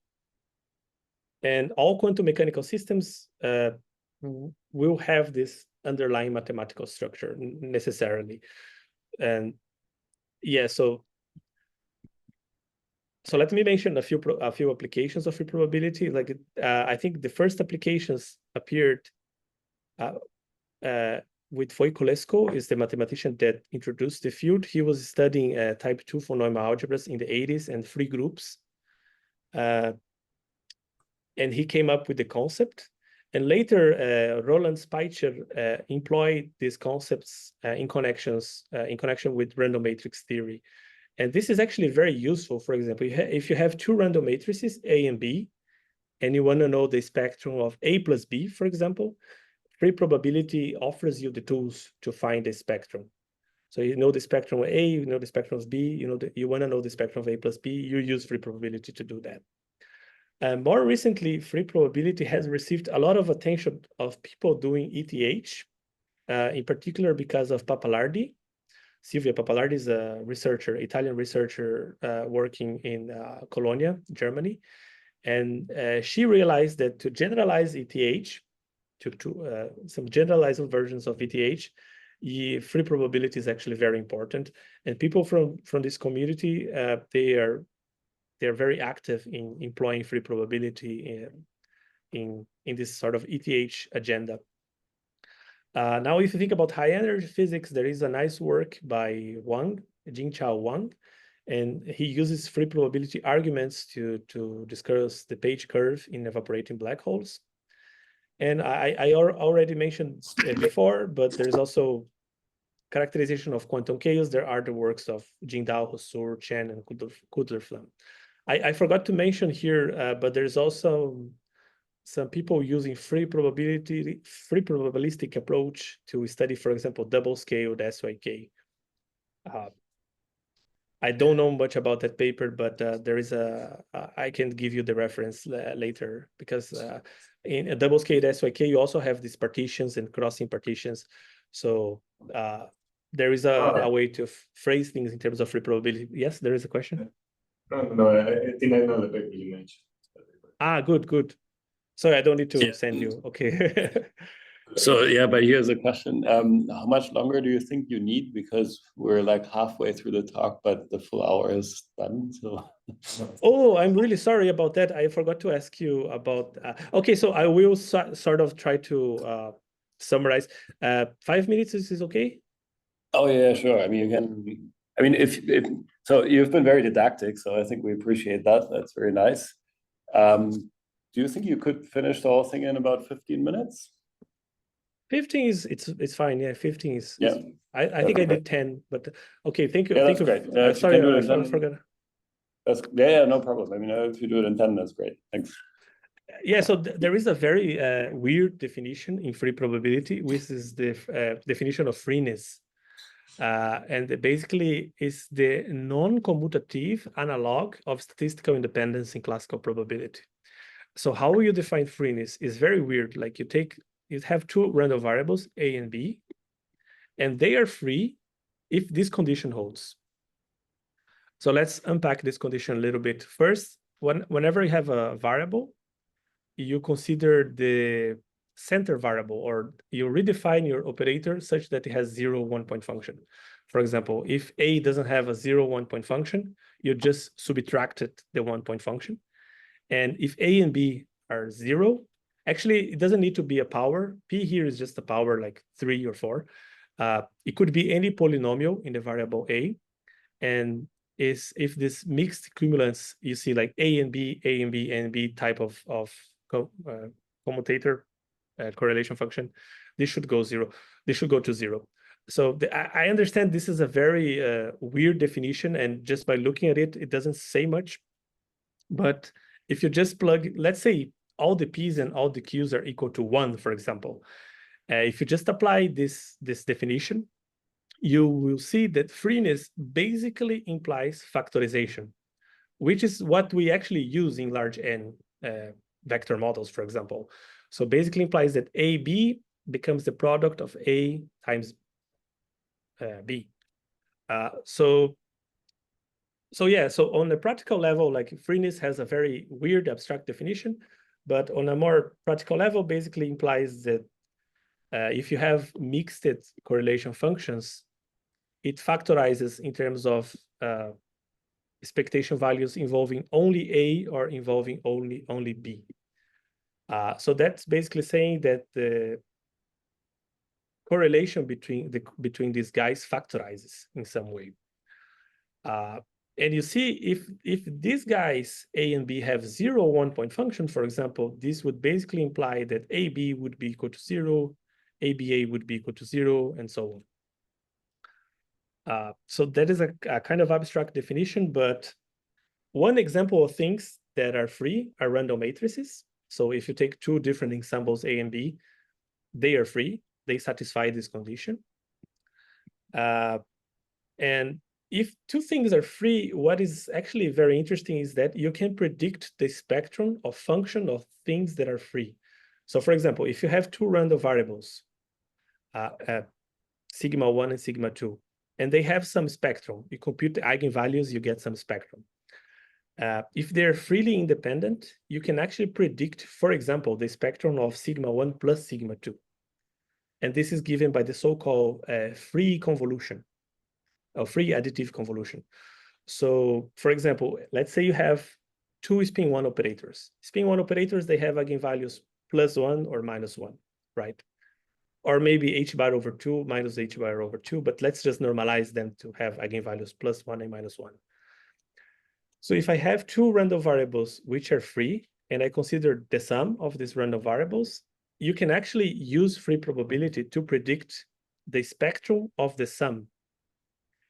And all quantum mechanical systems will have this underlying mathematical structure necessarily. And yeah, so let me mention a few applications of free probability. Like, I think the first applications appeared with Voiculescu, is the mathematician that introduced the field. He was studying type 2 von Neumann algebras in the 80s and free groups. And he came up with the concept. And later, Roland Speicher employed these concepts in connection with random matrix theory. And this is actually very useful. For example, if you have two random matrices, A and B, and you want to know the spectrum of A plus B, for example, free probability offers you the tools to find the spectrum. So you know the spectrum of A, you know the spectrum of B, you want to know the spectrum of A plus B, you use free probability to do that. And more recently, free probability has received a lot of attention of people doing ETH, in particular because of Pappalardi. Silvia Pappalardi is a researcher, Italian researcher working in Cologne, Germany. And she realized that to generalize ETH, to some generalized versions of ETH, free probability is actually very important. And people from this community, they're very active in employing free probability in this sort of ETH agenda. Now, if you think about high energy physics, there is a nice work by Jingchao Wang, and he uses free probability arguments to discuss the page curve in evaporating black holes. And I already mentioned before, but there's also characterization of quantum chaos. There are the works of Jingdao, Hosur, Chen, and Kudler-Flamm. I forgot to mention here, but there's also some people using free probabilistic approach to study, for example, double-scaled SYK. I don't know much about that paper, but there is I can give you the reference later, because in a double-scaled SYK, you also have these partitions and crossing partitions. So there is a way to phrase things in terms of free probability. Yes, there is a question? No, I think I know the paper you mentioned. Good. Sorry, I don't need to send you. Okay. So yeah, but here's a question. How much longer do you think you need? Because we're like halfway through the talk, but the full hour is done. So Oh, I'm really sorry about that. I forgot to ask you about. Okay, so I will sort of try to summarize. 5 minutes is okay? oh yeah, sure. I mean, you can. I mean, if so, you've been very didactic, so I think we appreciate that. That's very nice. Do you think you could finish the whole thing in about 15 minutes? 15 is it's fine. Yeah, 15 is. Yeah. I think I did 10, but okay. Thank you. Yeah, Thank that's you. great. If you Sorry, can do it I in 10, forgot. That's yeah, no problem. I mean, if you do it in 10, that's great. Thanks. Yeah, so there is a very weird definition in free probability, which is the definition of freeness. And it basically is the non-commutative analog of statistical independence in classical probability. So how you define freeness is very weird. Like you have two random variables, A and B, and they are free if this condition holds. So let's unpack this condition a little bit. First, whenever you have a variable, you consider the center variable, or you redefine your operator such that it has 0, 1 point function. For example, if A doesn't have a 0, 1 point function, you just subtracted the 1 point function. And if A and B are 0, actually, it doesn't need to be a power. P here is just a power like 3 or 4. It could be any polynomial in the variable A. And if this mixed cumulants, you see like A and B, A and B, and B type of commutator correlation function, this should go 0. This should go to 0. So I understand this is a very weird definition, and just by looking at it, it doesn't say much. But if you just plug, let's say all the P's and all the Q's are equal to 1, for example, if you just apply this definition, you will see that freeness basically implies factorization, which is what we actually use in large N vector models, for example. So basically implies that AB becomes the product of A times B. So on a practical level, like freeness has a very weird abstract definition, but on a more practical level, basically implies that if you have mixed correlation functions, it factorizes in terms of expectation values involving only A or involving only B. So that's basically saying that the correlation between these guys factorizes in some way. And you see, if these guys A and B have 0, 1 point function, for example, this would basically imply that AB would be equal to 0, ABA would be equal to 0, and so on. So that is a kind of abstract definition, but one example of things that are free are random matrices. So if you take two different ensembles, A and B, they are free. They satisfy this condition. And if two things are free, what is actually very interesting is that you can predict the spectrum of function of things that are free. So for example, if you have two random variables, sigma 1 and sigma 2, and they have some spectrum, you compute the eigenvalues, you get some spectrum. If they're freely independent, you can actually predict, for example, the spectrum of sigma 1 plus sigma 2. And this is given by the so-called free convolution, or free additive convolution. So, for example, let's say you have two spin 1 operators. Spin 1 operators, they have eigenvalues +1 or -1, right? or maybe h bar over 2 minus h bar over 2, but let's just normalize them to have eigenvalues +1 and -1. So if I have two random variables which are free, and I consider the sum of these random variables, you can actually use free probability to predict the spectrum of the sum.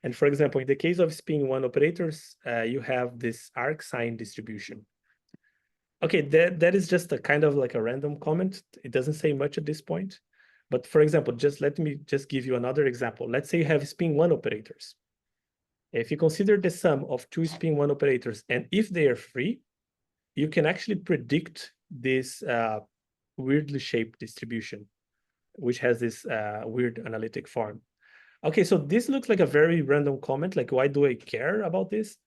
And for example, in the case of spin 1 operators, you have this arc sign distribution. Okay, that is just a kind of like a random comment. It doesn't say much at this point. But for example, let me give you another example. Let's say you have spin 1 operators. If you consider the sum of two spin 1 operators, and if they are free, you can actually predict this weirdly shaped distribution, which has this weird analytic form. Okay, so this looks like a very random comment, like why do I care about this?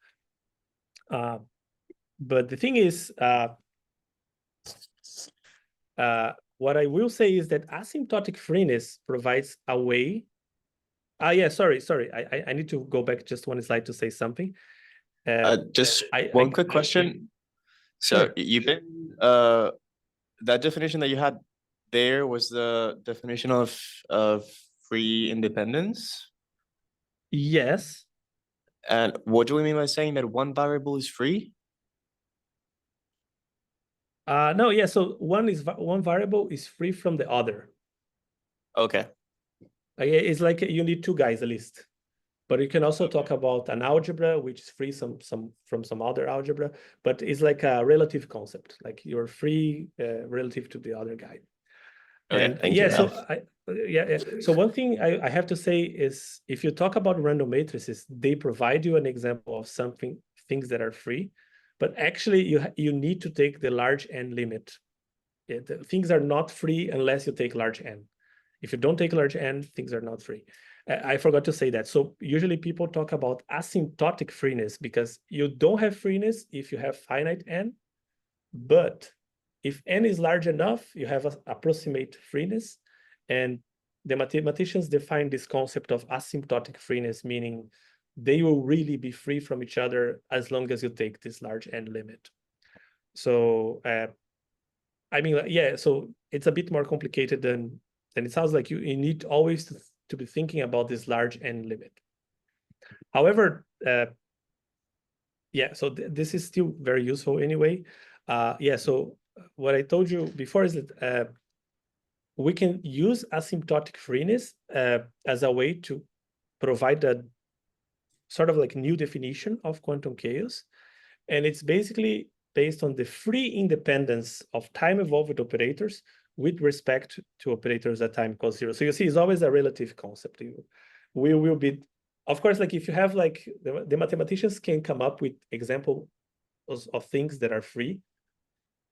But the thing is, what I will say is that asymptotic freeness provides a way. Yeah, sorry. I need to go back just one slide to say something. Just one quick question. So Sure. you've been that definition that you had there was the definition of free independence. Yes. And what do we mean by saying that one variable is free? No, yeah. So one variable is free from the other. Okay. It's like you need two guys at least. But you can also talk about an algebra, which is free from some other algebra, but it's like a relative concept, like you're free relative to the other guy. Okay, And thank yeah, you. so so one thing I have to say is if you talk about random matrices, they provide you an example of things that are free, but actually you need to take the large N limit. Things are not free unless you take large N. If you don't take large N, things are not free. I forgot to say that. So usually people talk about asymptotic freeness because you don't have freeness if you have finite N, but if N is large enough, you have an approximate freeness. And the mathematicians define this concept of asymptotic freeness, meaning they will really be free from each other as long as you take this large N limit. So, I mean, yeah, so it's a bit more complicated than it sounds like. You need always to be thinking about this large N limit. However, yeah, so this is still very useful anyway. Yeah, so what I told you before is that we can use asymptotic freeness as a way to provide a sort of like new definition of quantum chaos. And it's basically based on the free independence of time-evolved operators with respect to operators at time equals 0. So you see, it's always a relative concept. We will be, of course, like if you have like, the mathematicians can come up with examples of things that are free.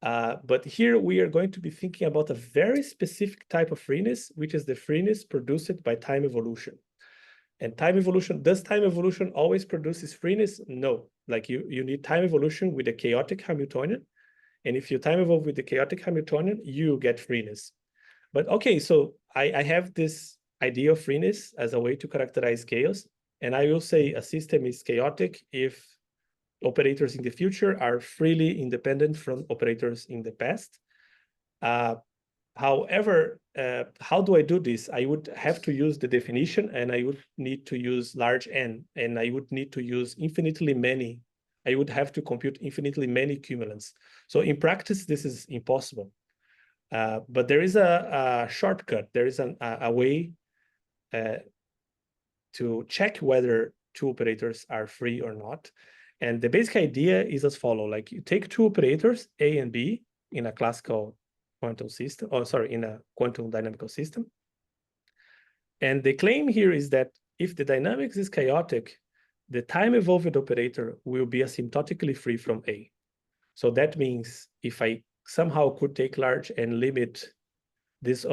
But here we are going to be thinking about a very specific type of freeness, which is the freeness produced by time evolution. And time evolution, does time evolution always produces freeness? No, like you need time evolution with a chaotic Hamiltonian. And if you time evolve with the chaotic Hamiltonian, you get freeness. But okay, so I have this idea of freeness as a way to characterize chaos. And I will say a system is chaotic if operators in the future are freely independent from operators in the past. However, how do I do this? I would have to use the definition, and I would need to use large N, and I would need to use infinitely many. I would have to compute infinitely many cumulants. So in practice, this is impossible. But there is a shortcut. There is a way to check whether two operators are free or not. And the basic idea is as follows. Like you take two operators, A and B, in a classical quantum system, in a quantum dynamical system. And the claim here is that if the dynamics is chaotic, the time-evolved operator will be asymptotically free from A. So that means if I somehow could take large and limit this,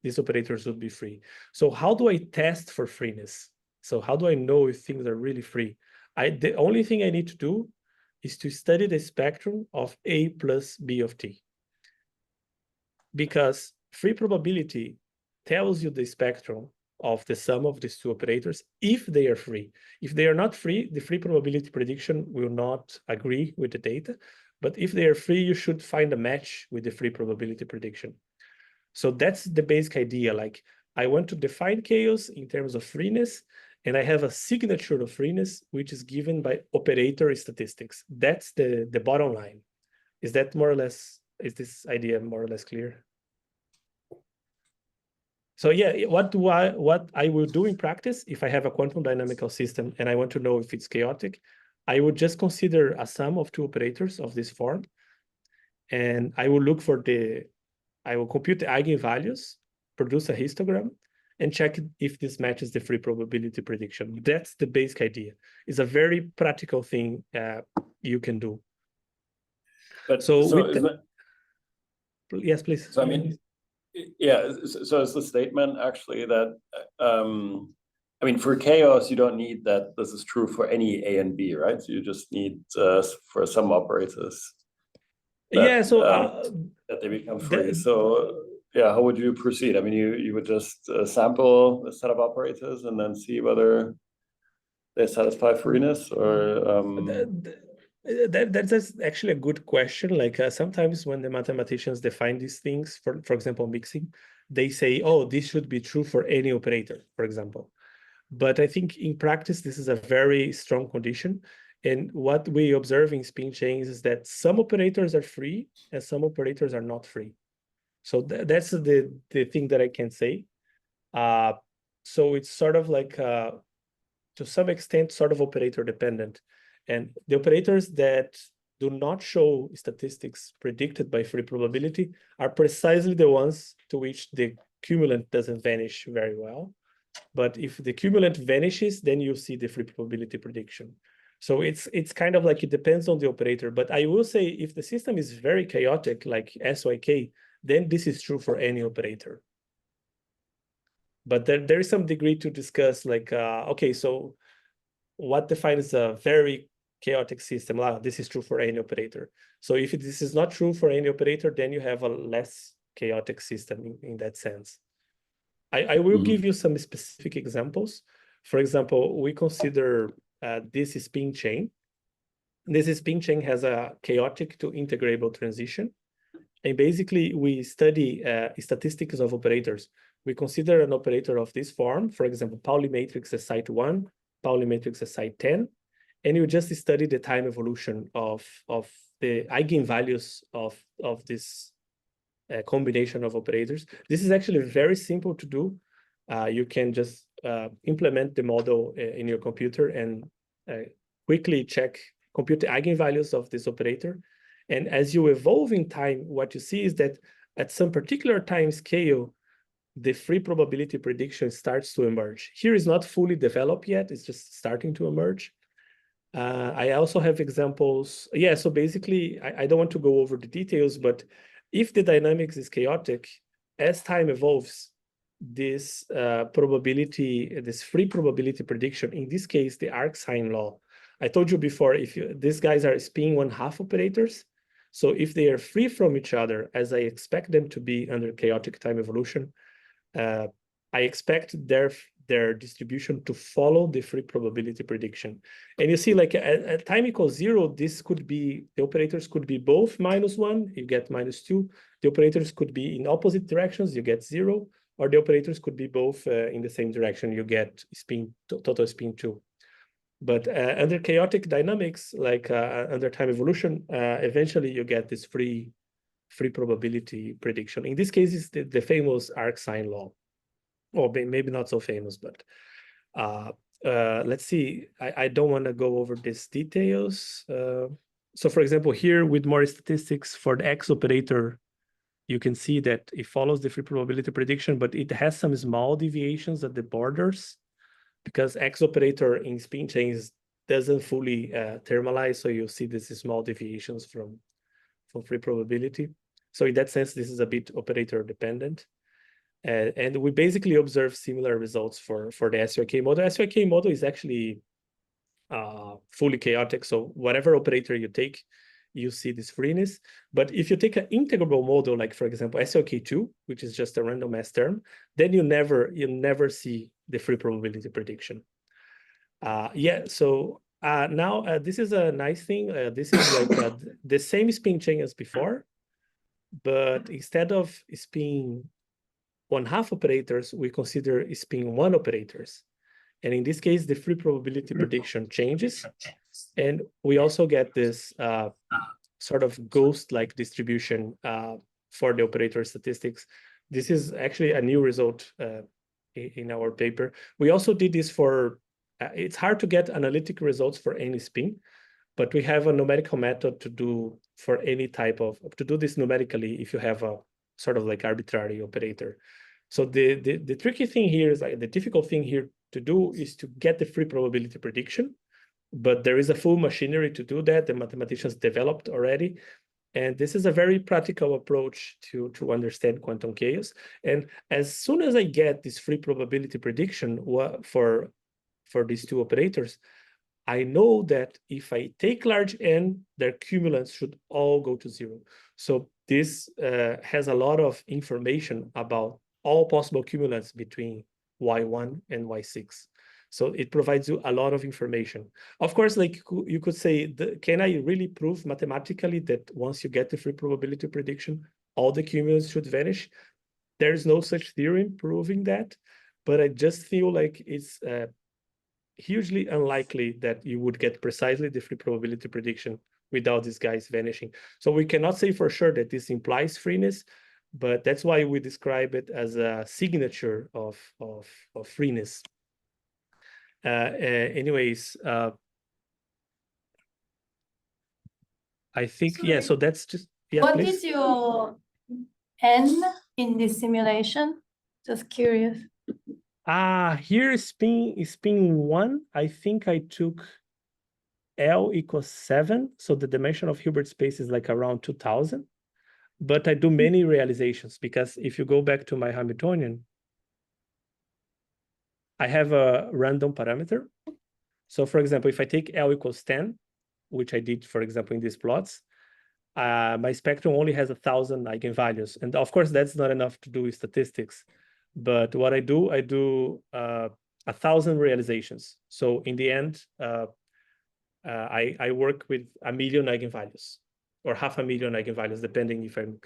these operators would be free. So how do I test for freeness? So how do I know if things are really free? The only thing I need to do is to study the spectrum of A plus B of t. Because free probability tells you the spectrum of the sum of these two operators if they are free. If they are not free, the free probability prediction will not agree with the data. But if they are free, you should find a match with the free probability prediction. So that's the basic idea. Like I want to define chaos in terms of freeness, and I have a signature of freeness, which is given by operator statistics. That's the bottom line. Is that more or less, is this idea more or less clear? So yeah, what I will do in practice if I have a quantum dynamical system and I want to know if it's chaotic, I would just consider a sum of two operators of this form, and I will look for I will compute the eigenvalues, produce a histogram, and check if this matches the free probability prediction. That's the basic idea. It's a very practical thing you can do. But So isn't it, yes, please. so I mean, yeah, so is the statement actually that, I mean, for chaos, you don't need that this is true for any A and B, right? So you just need for some operators that, Yeah, so that they become free. So yeah, how would you proceed? I mean, you would just sample a set of operators and then see whether they satisfy freeness, or that's actually a good question. Like sometimes when the mathematicians define these things, for example, mixing, they say, oh, this should be true for any operator, for example. But I think in practice, this is a very strong condition. And what we observe in spin chains is that some operators are free and some operators are not free. So that's the thing that I can say. So it's sort of like, to some extent, sort of operator dependent. And the operators that do not show statistics predicted by free probability are precisely the ones to which the cumulant doesn't vanish very well. But if the cumulant vanishes, then you see the free probability prediction. So it's kind of like it depends on the operator. But I will say if the system is very chaotic, like SYK, then this is true for any operator. But there is some degree to discuss, like, okay, so what defines a very chaotic system? This is true for any operator. So if this is not true for any operator, then you have a less chaotic system in that sense. I will give you some specific examples. For example, we consider this spin chain. This spin chain has a chaotic to integrable transition. And basically, we study statistics of operators. We consider an operator of this form, for example, Pauli matrix as site 1, Pauli matrix as site 10, and you just study the time evolution of the eigenvalues of this combination of operators. This is actually very simple to do. You can just implement the model in your computer and quickly compute the eigenvalues of this operator. And as you evolve in time, what you see is that at some particular time scale, the free probability prediction starts to emerge. Here is not fully developed yet, it's just starting to emerge. I also have examples. Yeah, so basically, I don't want to go over the details, but if the dynamics is chaotic, as time evolves, this this free probability prediction, in this case, the arc-sine law. I told you before, these guys are spin 1/2 operators. So if they are free from each other, as I expect them to be under chaotic time evolution, I expect their distribution to follow the free probability prediction. And you see, like at time equals 0, the operators could be both -1, you get -2. The operators could be in opposite directions, you get 0, or the operators could be both in the same direction, you get total spin 2. But under chaotic dynamics, like under time evolution, eventually you get this free probability prediction. In this case, it's the famous arc-sine law. Or maybe not so famous, but let's see. I don't want to go over these details. So for example, here with more statistics for the X operator, you can see that it follows the free probability prediction, but it has some small deviations at the borders because X operator in spin chains doesn't fully thermalize. So you'll see these small deviations from free probability. So in that sense, this is a bit operator dependent. And we basically observe similar results for the SYK model. SYK model is actually fully chaotic. So whatever operator you take, you see this freeness. But if you take an integrable model, like for example, SYK2, which is just a random mass term, then you never see the free probability prediction. Yeah, so now this is a nice thing. This is like the same spin chain as before, but instead of spin 1/2 operators, we consider spin 1 operators. And in this case, the free probability prediction changes. And we also get this sort of ghost-like distribution for the operator statistics. This is actually a new result in our paper. We also did this for, it's hard to get analytic results for any spin, but we have a numerical method to do for any type of, to do this numerically if you have a sort of like arbitrary operator. So the tricky thing here is like the difficult thing here to do is to get the free probability prediction, but there is a full machinery to do that. The mathematicians developed already. And this is a very practical approach to understand quantum chaos. And as soon as I get this free probability prediction for these 2 operators, I know that if I take large n, their cumulants should all go to 0. So this has a lot of information about all possible cumulants between y1 and y6. So it provides you a lot of information. Of course, like you could say, can I really prove mathematically that once you get the free probability prediction, all the cumulants should vanish? There's no such theorem proving that, but I just feel like it's hugely unlikely that you would get precisely the free probability prediction without these guys vanishing. So we cannot say for sure that this implies freeness, but that's why we describe it as a signature of freeness. Anyways, I think, So yeah, so that's just, yeah, what please. is your n in this simulation? Just curious. Here spin 1, I think I took L equals 7. So the dimension of Hilbert space is like around 2000. But I do many realizations because if you go back to my Hamiltonian, I have a random parameter. So for example, if I take L equals 10, which I did, for example, in these plots, my spectrum only has 1,000 eigenvalues. And of course, that's not enough to do with statistics. But what I do 1,000 realizations. So in the end, I work with 1,000,000 eigenvalues or 500,000 eigenvalues, depending if I'm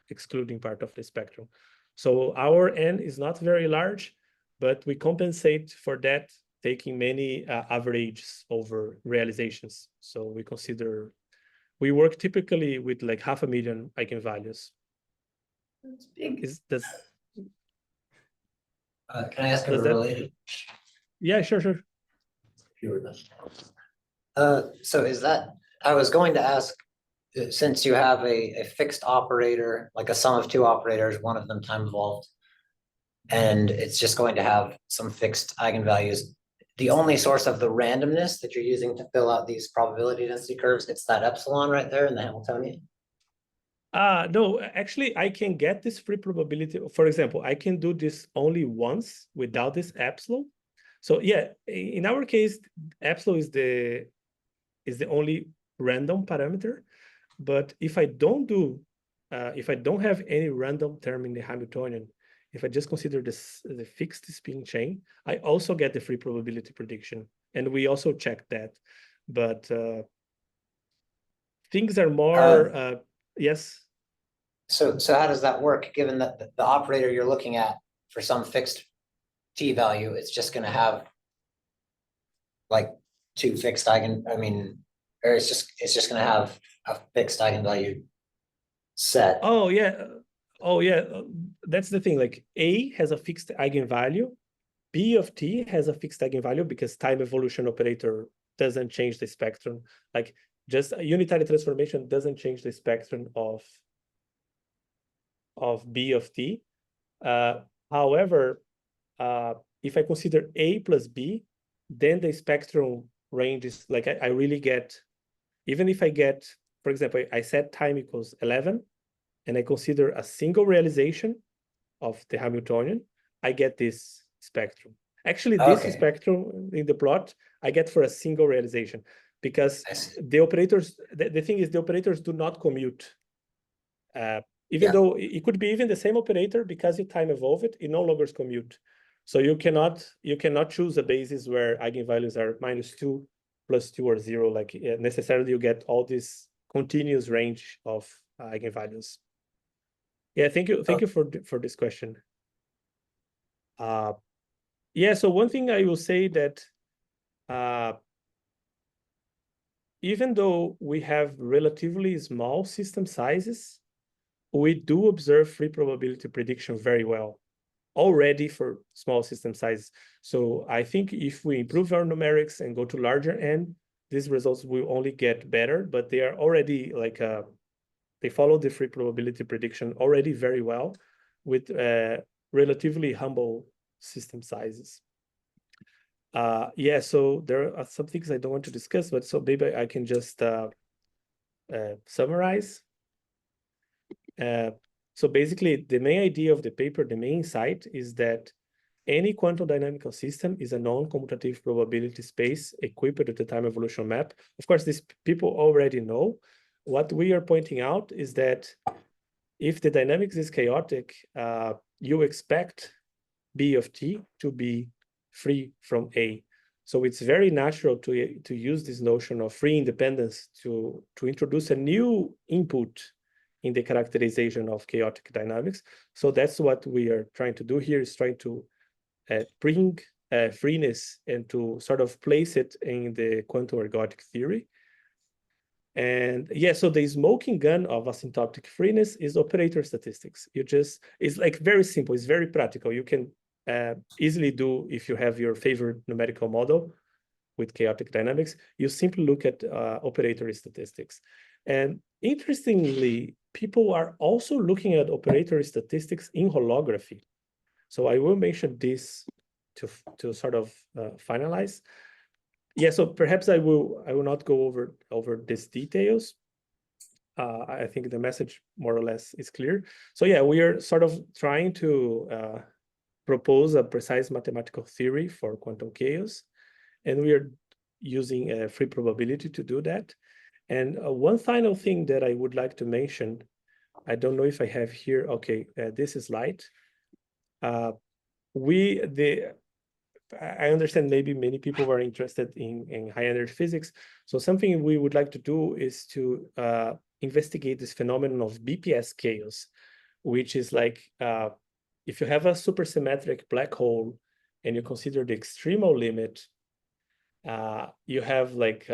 excluding part of the spectrum. So our N is not very large, but we compensate for that taking many averages over realizations. So we work typically with like 500,000 eigenvalues. That's big. Can I ask a related? Yeah, sure. So is that, I was going to ask, since you have a fixed operator, like a sum of 2 operators, one of them time evolved, and it's just going to have some fixed eigenvalues, the only source of the randomness that you're using to fill out these probability density curves, it's that epsilon right there in the Hamiltonian? No, actually, I can get this free probability. For example, I can do this only once without this epsilon. So yeah, in our case, epsilon is the only random parameter. But if I don't have any random term in the Hamiltonian, if I just consider the fixed spin chain, I also get the free probability prediction. And we also check that. But things are more, yes. So how does that work, given that the operator you're looking at for some fixed t value, it's just going to have like 2 fixed or it's just going to have a fixed eigenvalue set. Oh yeah. That's the thing. Like A has a fixed eigenvalue, B of t has a fixed eigenvalue because time evolution operator doesn't change the spectrum. Like just a unitary transformation doesn't change the spectrum of B of t. However, if I consider A plus B, then the spectrum range is like I really get, even if I get, for example, I set time equals 11, and I consider a single realization of the Hamiltonian, I get this spectrum. Actually, this spectrum in the plot, I get for a single realization because the operators, the thing is the operators do not commute. Even though it could be even the same operator, because you time evolve it, it no longer commute. So you cannot choose a basis where eigenvalues are -2, +2, or 0. Like necessarily you get all this continuous range of eigenvalues. Yeah, thank you for this question. Yeah, so one thing I will say that even though we have relatively small system sizes, we do observe free probability prediction very well already for small system sizes. So I think if we improve our numerics and go to larger n, these results will only get better, but they are already like, they follow the free probability prediction already very well with relatively humble system sizes. Yeah, so there are some things I don't want to discuss, but so maybe I can just summarize. So basically, the main idea of the paper, the main insight is that any quantum dynamical system is a non-commutative probability space equipped with the time evolution map. Of course, these people already know. What we are pointing out is that if the dynamics is chaotic, you expect B of t to be free from A. So it's very natural to use this notion of free independence to introduce a new input in the characterization of chaotic dynamics. So that's what we are trying to do here, is trying to bring freeness and to sort of place it in the quantum ergodic theory. And yeah, so the smoking gun of asymptotic freeness is operator statistics. It's like very simple, it's very practical. You can easily do, if you have your favorite numerical model with chaotic dynamics, you simply look at operator statistics. And interestingly, people are also looking at operator statistics in holography. So I will mention this to sort of finalize. Yeah, so perhaps I will not go over these details. I think the message more or less is clear. So yeah, we are sort of trying to propose a precise mathematical theory for quantum chaos, and we are using a free probability to do that. And one final thing that I would like to mention, I don't know if I have here. Okay, this is light. I understand maybe many people are interested in high energy physics. So something we would like to do is to investigate this phenomenon of BPS chaos, which is like, if you have a supersymmetric black hole and you consider the extremal limit, you have like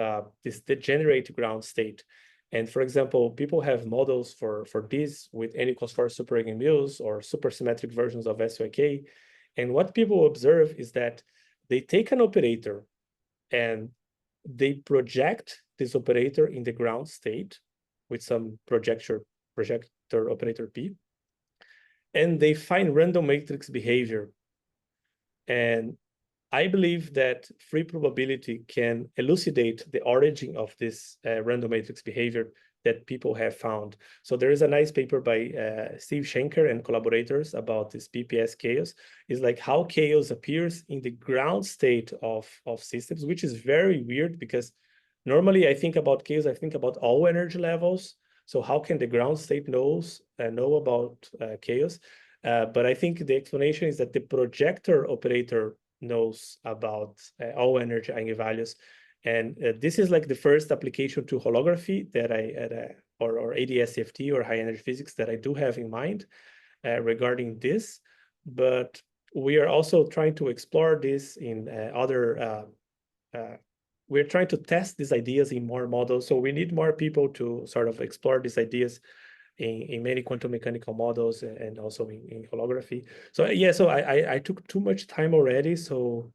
this degenerate ground state. And for example, people have models for this with n equals 4 super eigenmules or supersymmetric versions of SYK. And what people observe is that they take an operator and they project this operator in the ground state with some projector operator P, and they find random matrix behavior. And I believe that free probability can elucidate the origin of this random matrix behavior that people have found. So there is a nice paper by Steve Schenker and collaborators about this BPS chaos. It's like how chaos appears in the ground state of systems, which is very weird because normally I think about chaos, I think about all energy levels. So how can the ground state know about chaos? But I think the explanation is that the projector operator knows about all energy eigenvalues. And this is like the first application to holography that or ADS-CFT or high energy physics that I do have in mind regarding this. But we are also trying to explore this in we're trying to test these ideas in more models. So we need more people to sort of explore these ideas in many quantum mechanical models and also in holography. So yeah, so I took too much time already, so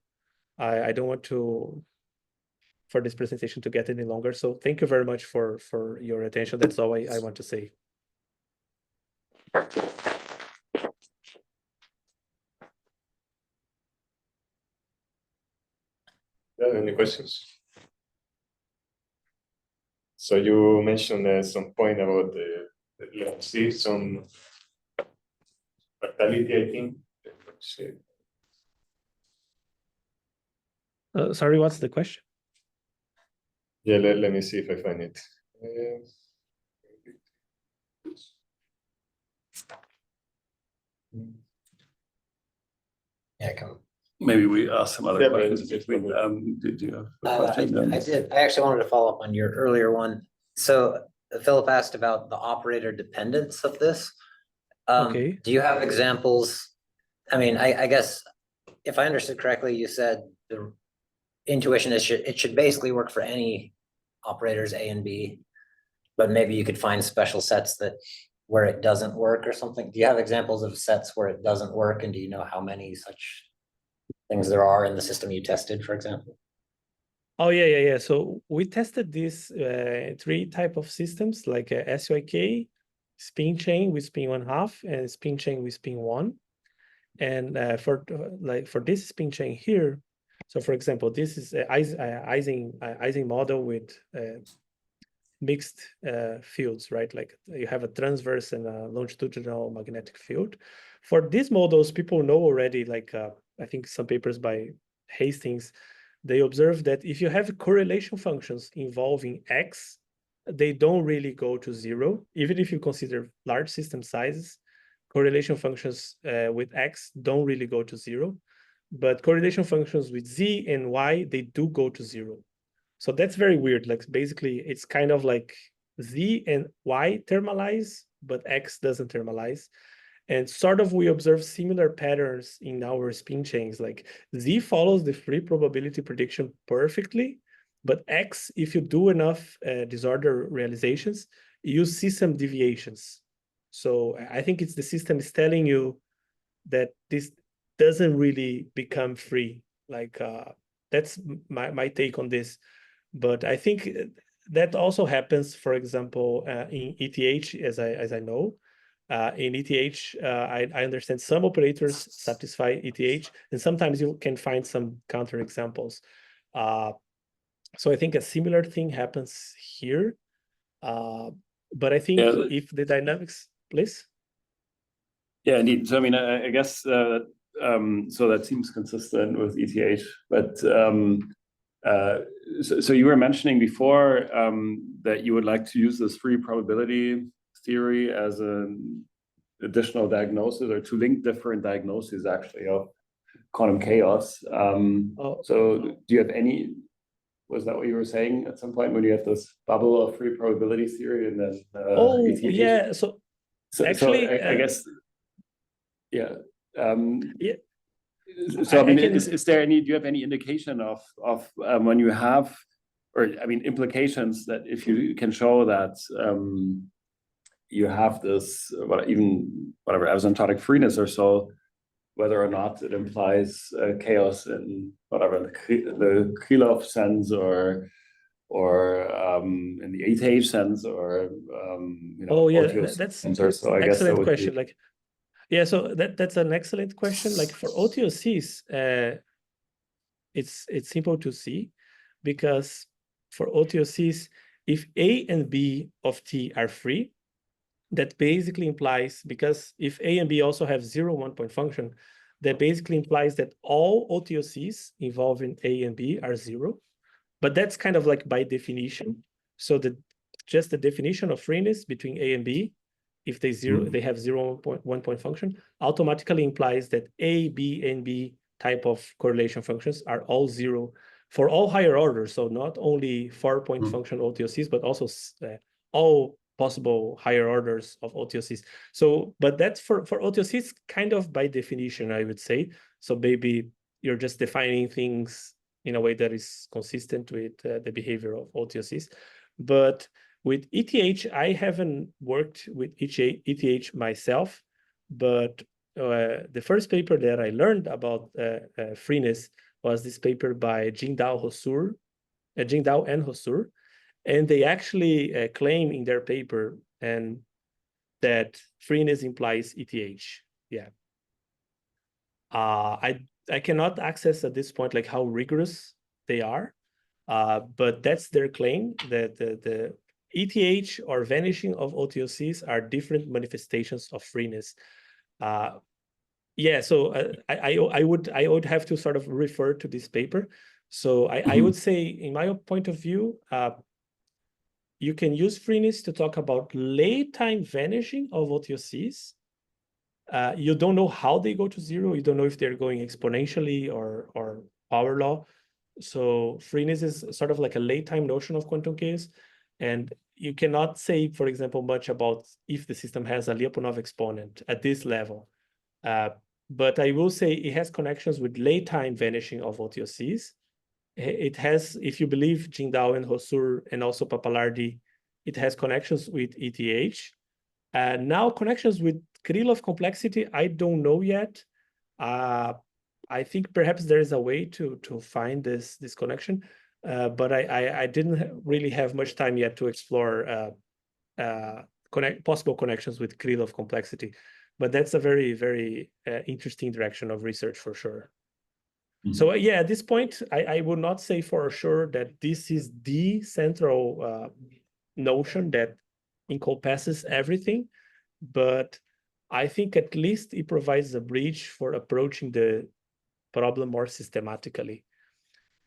I don't want for this presentation to get any longer. So thank you very much for your attention. That's all I want to say. Any questions? So you mentioned at some point about let's see some fatality, I think. Sorry, what's the question? Yeah, let me see if I find it. Yeah, come. Maybe we ask some other Yeah, questions. but it's Did you have a question? I did. I actually wanted to follow up on your earlier one. So Philip asked about the operator dependence of this. Okay. Do you have examples? I mean, I guess if I understood correctly, you said the intuition is it should basically work for any operators A and B, but maybe you could find special sets that where it doesn't work or something. Do you have examples of sets where it doesn't work, and do you know how many such things there are in the system you tested, for example? Oh, yeah. So we tested these 3 type of systems, like SYK, spin chain with spin 1/2, and spin chain with spin 1. And for this spin chain here, so for example, this is Ising model with mixed fields, right? Like you have a transverse and a longitudinal magnetic field. For these models, people know already, like I think some papers by Hastings, they observe that if you have correlation functions involving X, they don't really go to 0. Even if you consider large system sizes, correlation functions with X don't really go to 0. But correlation functions with Z and Y, they do go to 0. So that's very weird. Like basically, it's kind of like Z and Y thermalize, but X doesn't thermalize. And sort of we observe similar patterns in our spin chains. Like Z follows the free probability prediction perfectly, but X, if you do enough disorder realizations, you see some deviations. So I think it's the system is telling you that this doesn't really become free. Like that's my take on this. But I think that also happens, for example, in ETH, as I know. In ETH, I understand some operators satisfy ETH, and sometimes you can find some counter examples. So I think a similar thing happens here. But I think if the dynamics, please. Yeah, indeed. So I mean, I guess so that seems consistent with ETH, but so you were mentioning before that you would like to use this free probability theory as an additional diagnosis, or to link different diagnoses actually of quantum chaos. So do you have any, was that what you were saying at some point when you had this bubble of free probability theory and then ETH? Yeah, so actually I guess yeah. Yeah. So I mean, is there any, do you have any indication of when you have, or I mean, implications that if you can show that you have this, whatever asymptotic freeness or so, whether or not it implies chaos in whatever the Krylov sense or in the ETH sense, or you know, that's so I an guess excellent question. Like, yeah, so that's an excellent question. Like for OTOCs, it's simple to see, because for OTOCs, if A and B of T are free, that basically implies, because if A and B also have 0 1-point function, that basically implies that all OTOCs involving A and B are 0. But that's kind of like by definition. So just the definition of freeness between A and B, if they have 0 1-point function, automatically implies that A, B, and B type of correlation functions are all 0 for all higher orders. So not only 4-point function OTOCs, but also all possible higher orders of OTOCs. So, but that's for OTOCs kind of by definition, I would say. So maybe you're just defining things in a way that is consistent with the behavior of OTOCs. But with ETH, I haven't worked with ETH myself, but the first paper that I learned about freeness was this paper by Jingdao and Hosur. And they actually claim in their paper that freeness implies ETH. Yeah. I cannot access at this point like how rigorous they are, but that's their claim, that the ETH or vanishing of OTOCs are different manifestations of freeness. Yeah, so I would have to sort of refer to this paper. So I would say, in my point of view, you can use freeness to talk about late time vanishing of OTOCs. You don't know how they go to 0. You don't know if they're going exponentially or power law. So freeness is sort of like a late time notion of quantum chaos. And you cannot say, for example, much about if the system has a Lyapunov exponent at this level. but I will say it has connections with late time vanishing of OTOCs. It has, if you believe Jindal and Hosur and also Pappalardi, it has connections with ETH. Now connections with Krylov complexity, I don't know yet. I think perhaps there is a way to find this connection, but I didn't really have much time yet to explore possible connections with Krylov complexity. But that's a very, very interesting direction of research for sure. So yeah, at this point, I would not say for sure that this is the central notion that encompasses everything, but I think at least it provides a bridge for approaching the problem more systematically.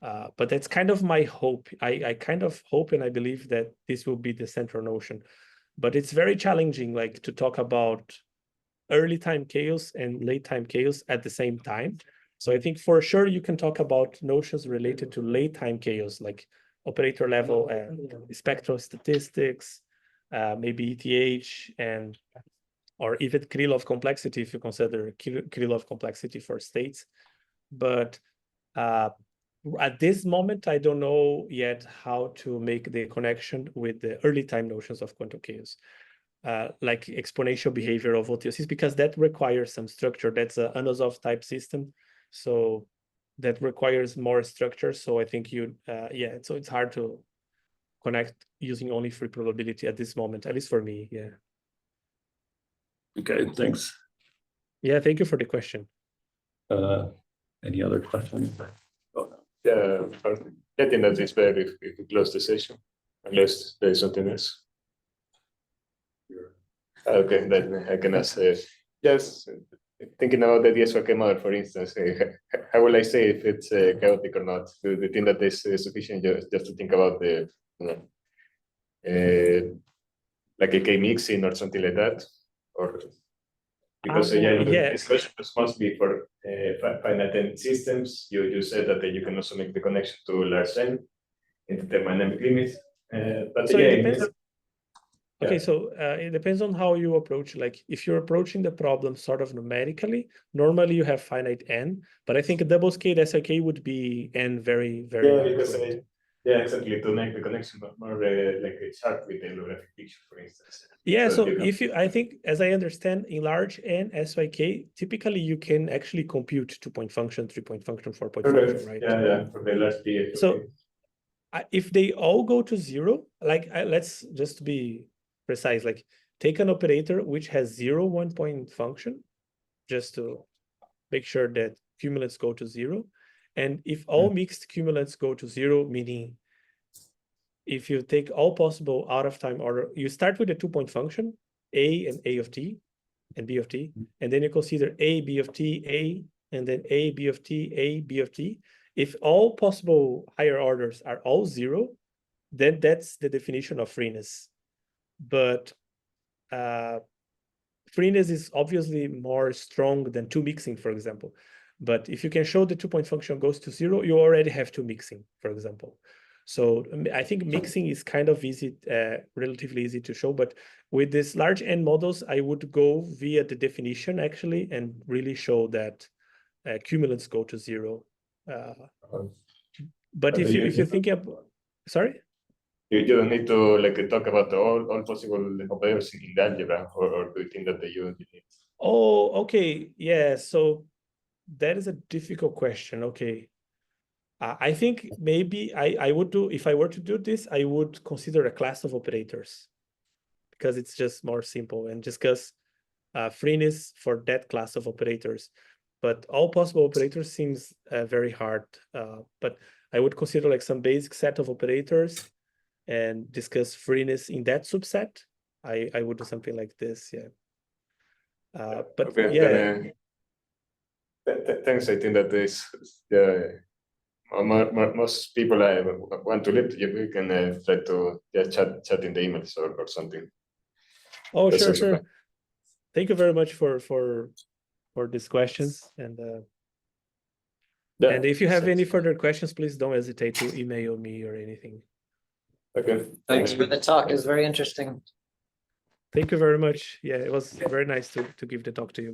But that's kind of my hope. I kind of hope and I believe that this will be the central notion. But it's very challenging, like, to talk about early time chaos and late time chaos at the same time. So I think for sure you can talk about notions related to late time chaos, like operator level spectral statistics, maybe ETH, or even Krylov complexity if you consider Krylov complexity for states. But at this moment, I don't know yet how to make the connection with the early time notions of quantum chaos. Like exponential behavior of OTOCs, because that requires some structure. That's an Anosov type system, so that requires more structure. So I think yeah, so it's hard to connect using only free probability at this moment, at least for me. Yeah. Okay, thanks. Yeah, thank you for the question. Any other questions? Oh, Yeah, I think that is better if we close the session, unless there is something else. Okay, then I can ask, just thinking about the DSOK model, for instance, how will I say if it's chaotic or not? Do you think that is sufficient just to think about the, like a K-mixing or something like that? Or because yeah. this question must be for finite n systems. You said that you can also make the connection to large n into thermodynamic limits. But So yeah, it depends. Okay, yeah. so it depends on how you approach. Like, if you're approaching the problem sort of numerically, normally you have finite n, but I think a double scaled SLK would be n very, very. Yeah, because yeah, exactly, to make the connection more like a chart with the holographic picture, for instance. Yeah, so you can- I think, as I understand, in large n SYK, typically you can actually compute 2-point function, 3-point function, 4-point Correct. function, right? Yeah, for the large PF. So if they all go to 0, like, let's just be precise, like, take an operator which has 0 1-point function, just to make sure that cumulates go to 0. And if all mixed cumulates go to 0, meaning if you take all possible out of time order, you start with a 2-point function, A and A of t and B of t, and then you consider A, B of t, A, and then A, B of t, A, B of t. If all possible higher orders are all 0, then that's the definition of freeness. But freeness is obviously more strong than 2 mixing, for example. But if you can show the 2-point function goes to 0, you already have 2 mixing, for example. So I think mixing is kind of easy, relatively easy to show. But with these large n models, I would go via the definition actually and really show that cumulants go to 0. But if you think about, sorry. You don't need to like talk about all possible operators in the algebra, or do you think that you need? Oh, okay, yeah. So that is a difficult question. Okay, I think maybe I would do, if I were to do this, I would consider a class of operators, because it's just more simple and just because freeness for that class of operators. But all possible operators seems very hard. But I would consider like some basic set of operators and discuss freeness in that subset. I would do something like this, yeah. But Okay, yeah. Thanks. I think that is most people want to leave. We can try to chat in the emails or something. Oh, That's sure, also sure. fine. Thank you very much for these questions. And Yeah, and if you have thanks. any further questions, please don't hesitate to email me or anything. Okay. Thanks for the talk. It was very interesting. Thank you very much. Yeah, it was very nice to give the talk to you.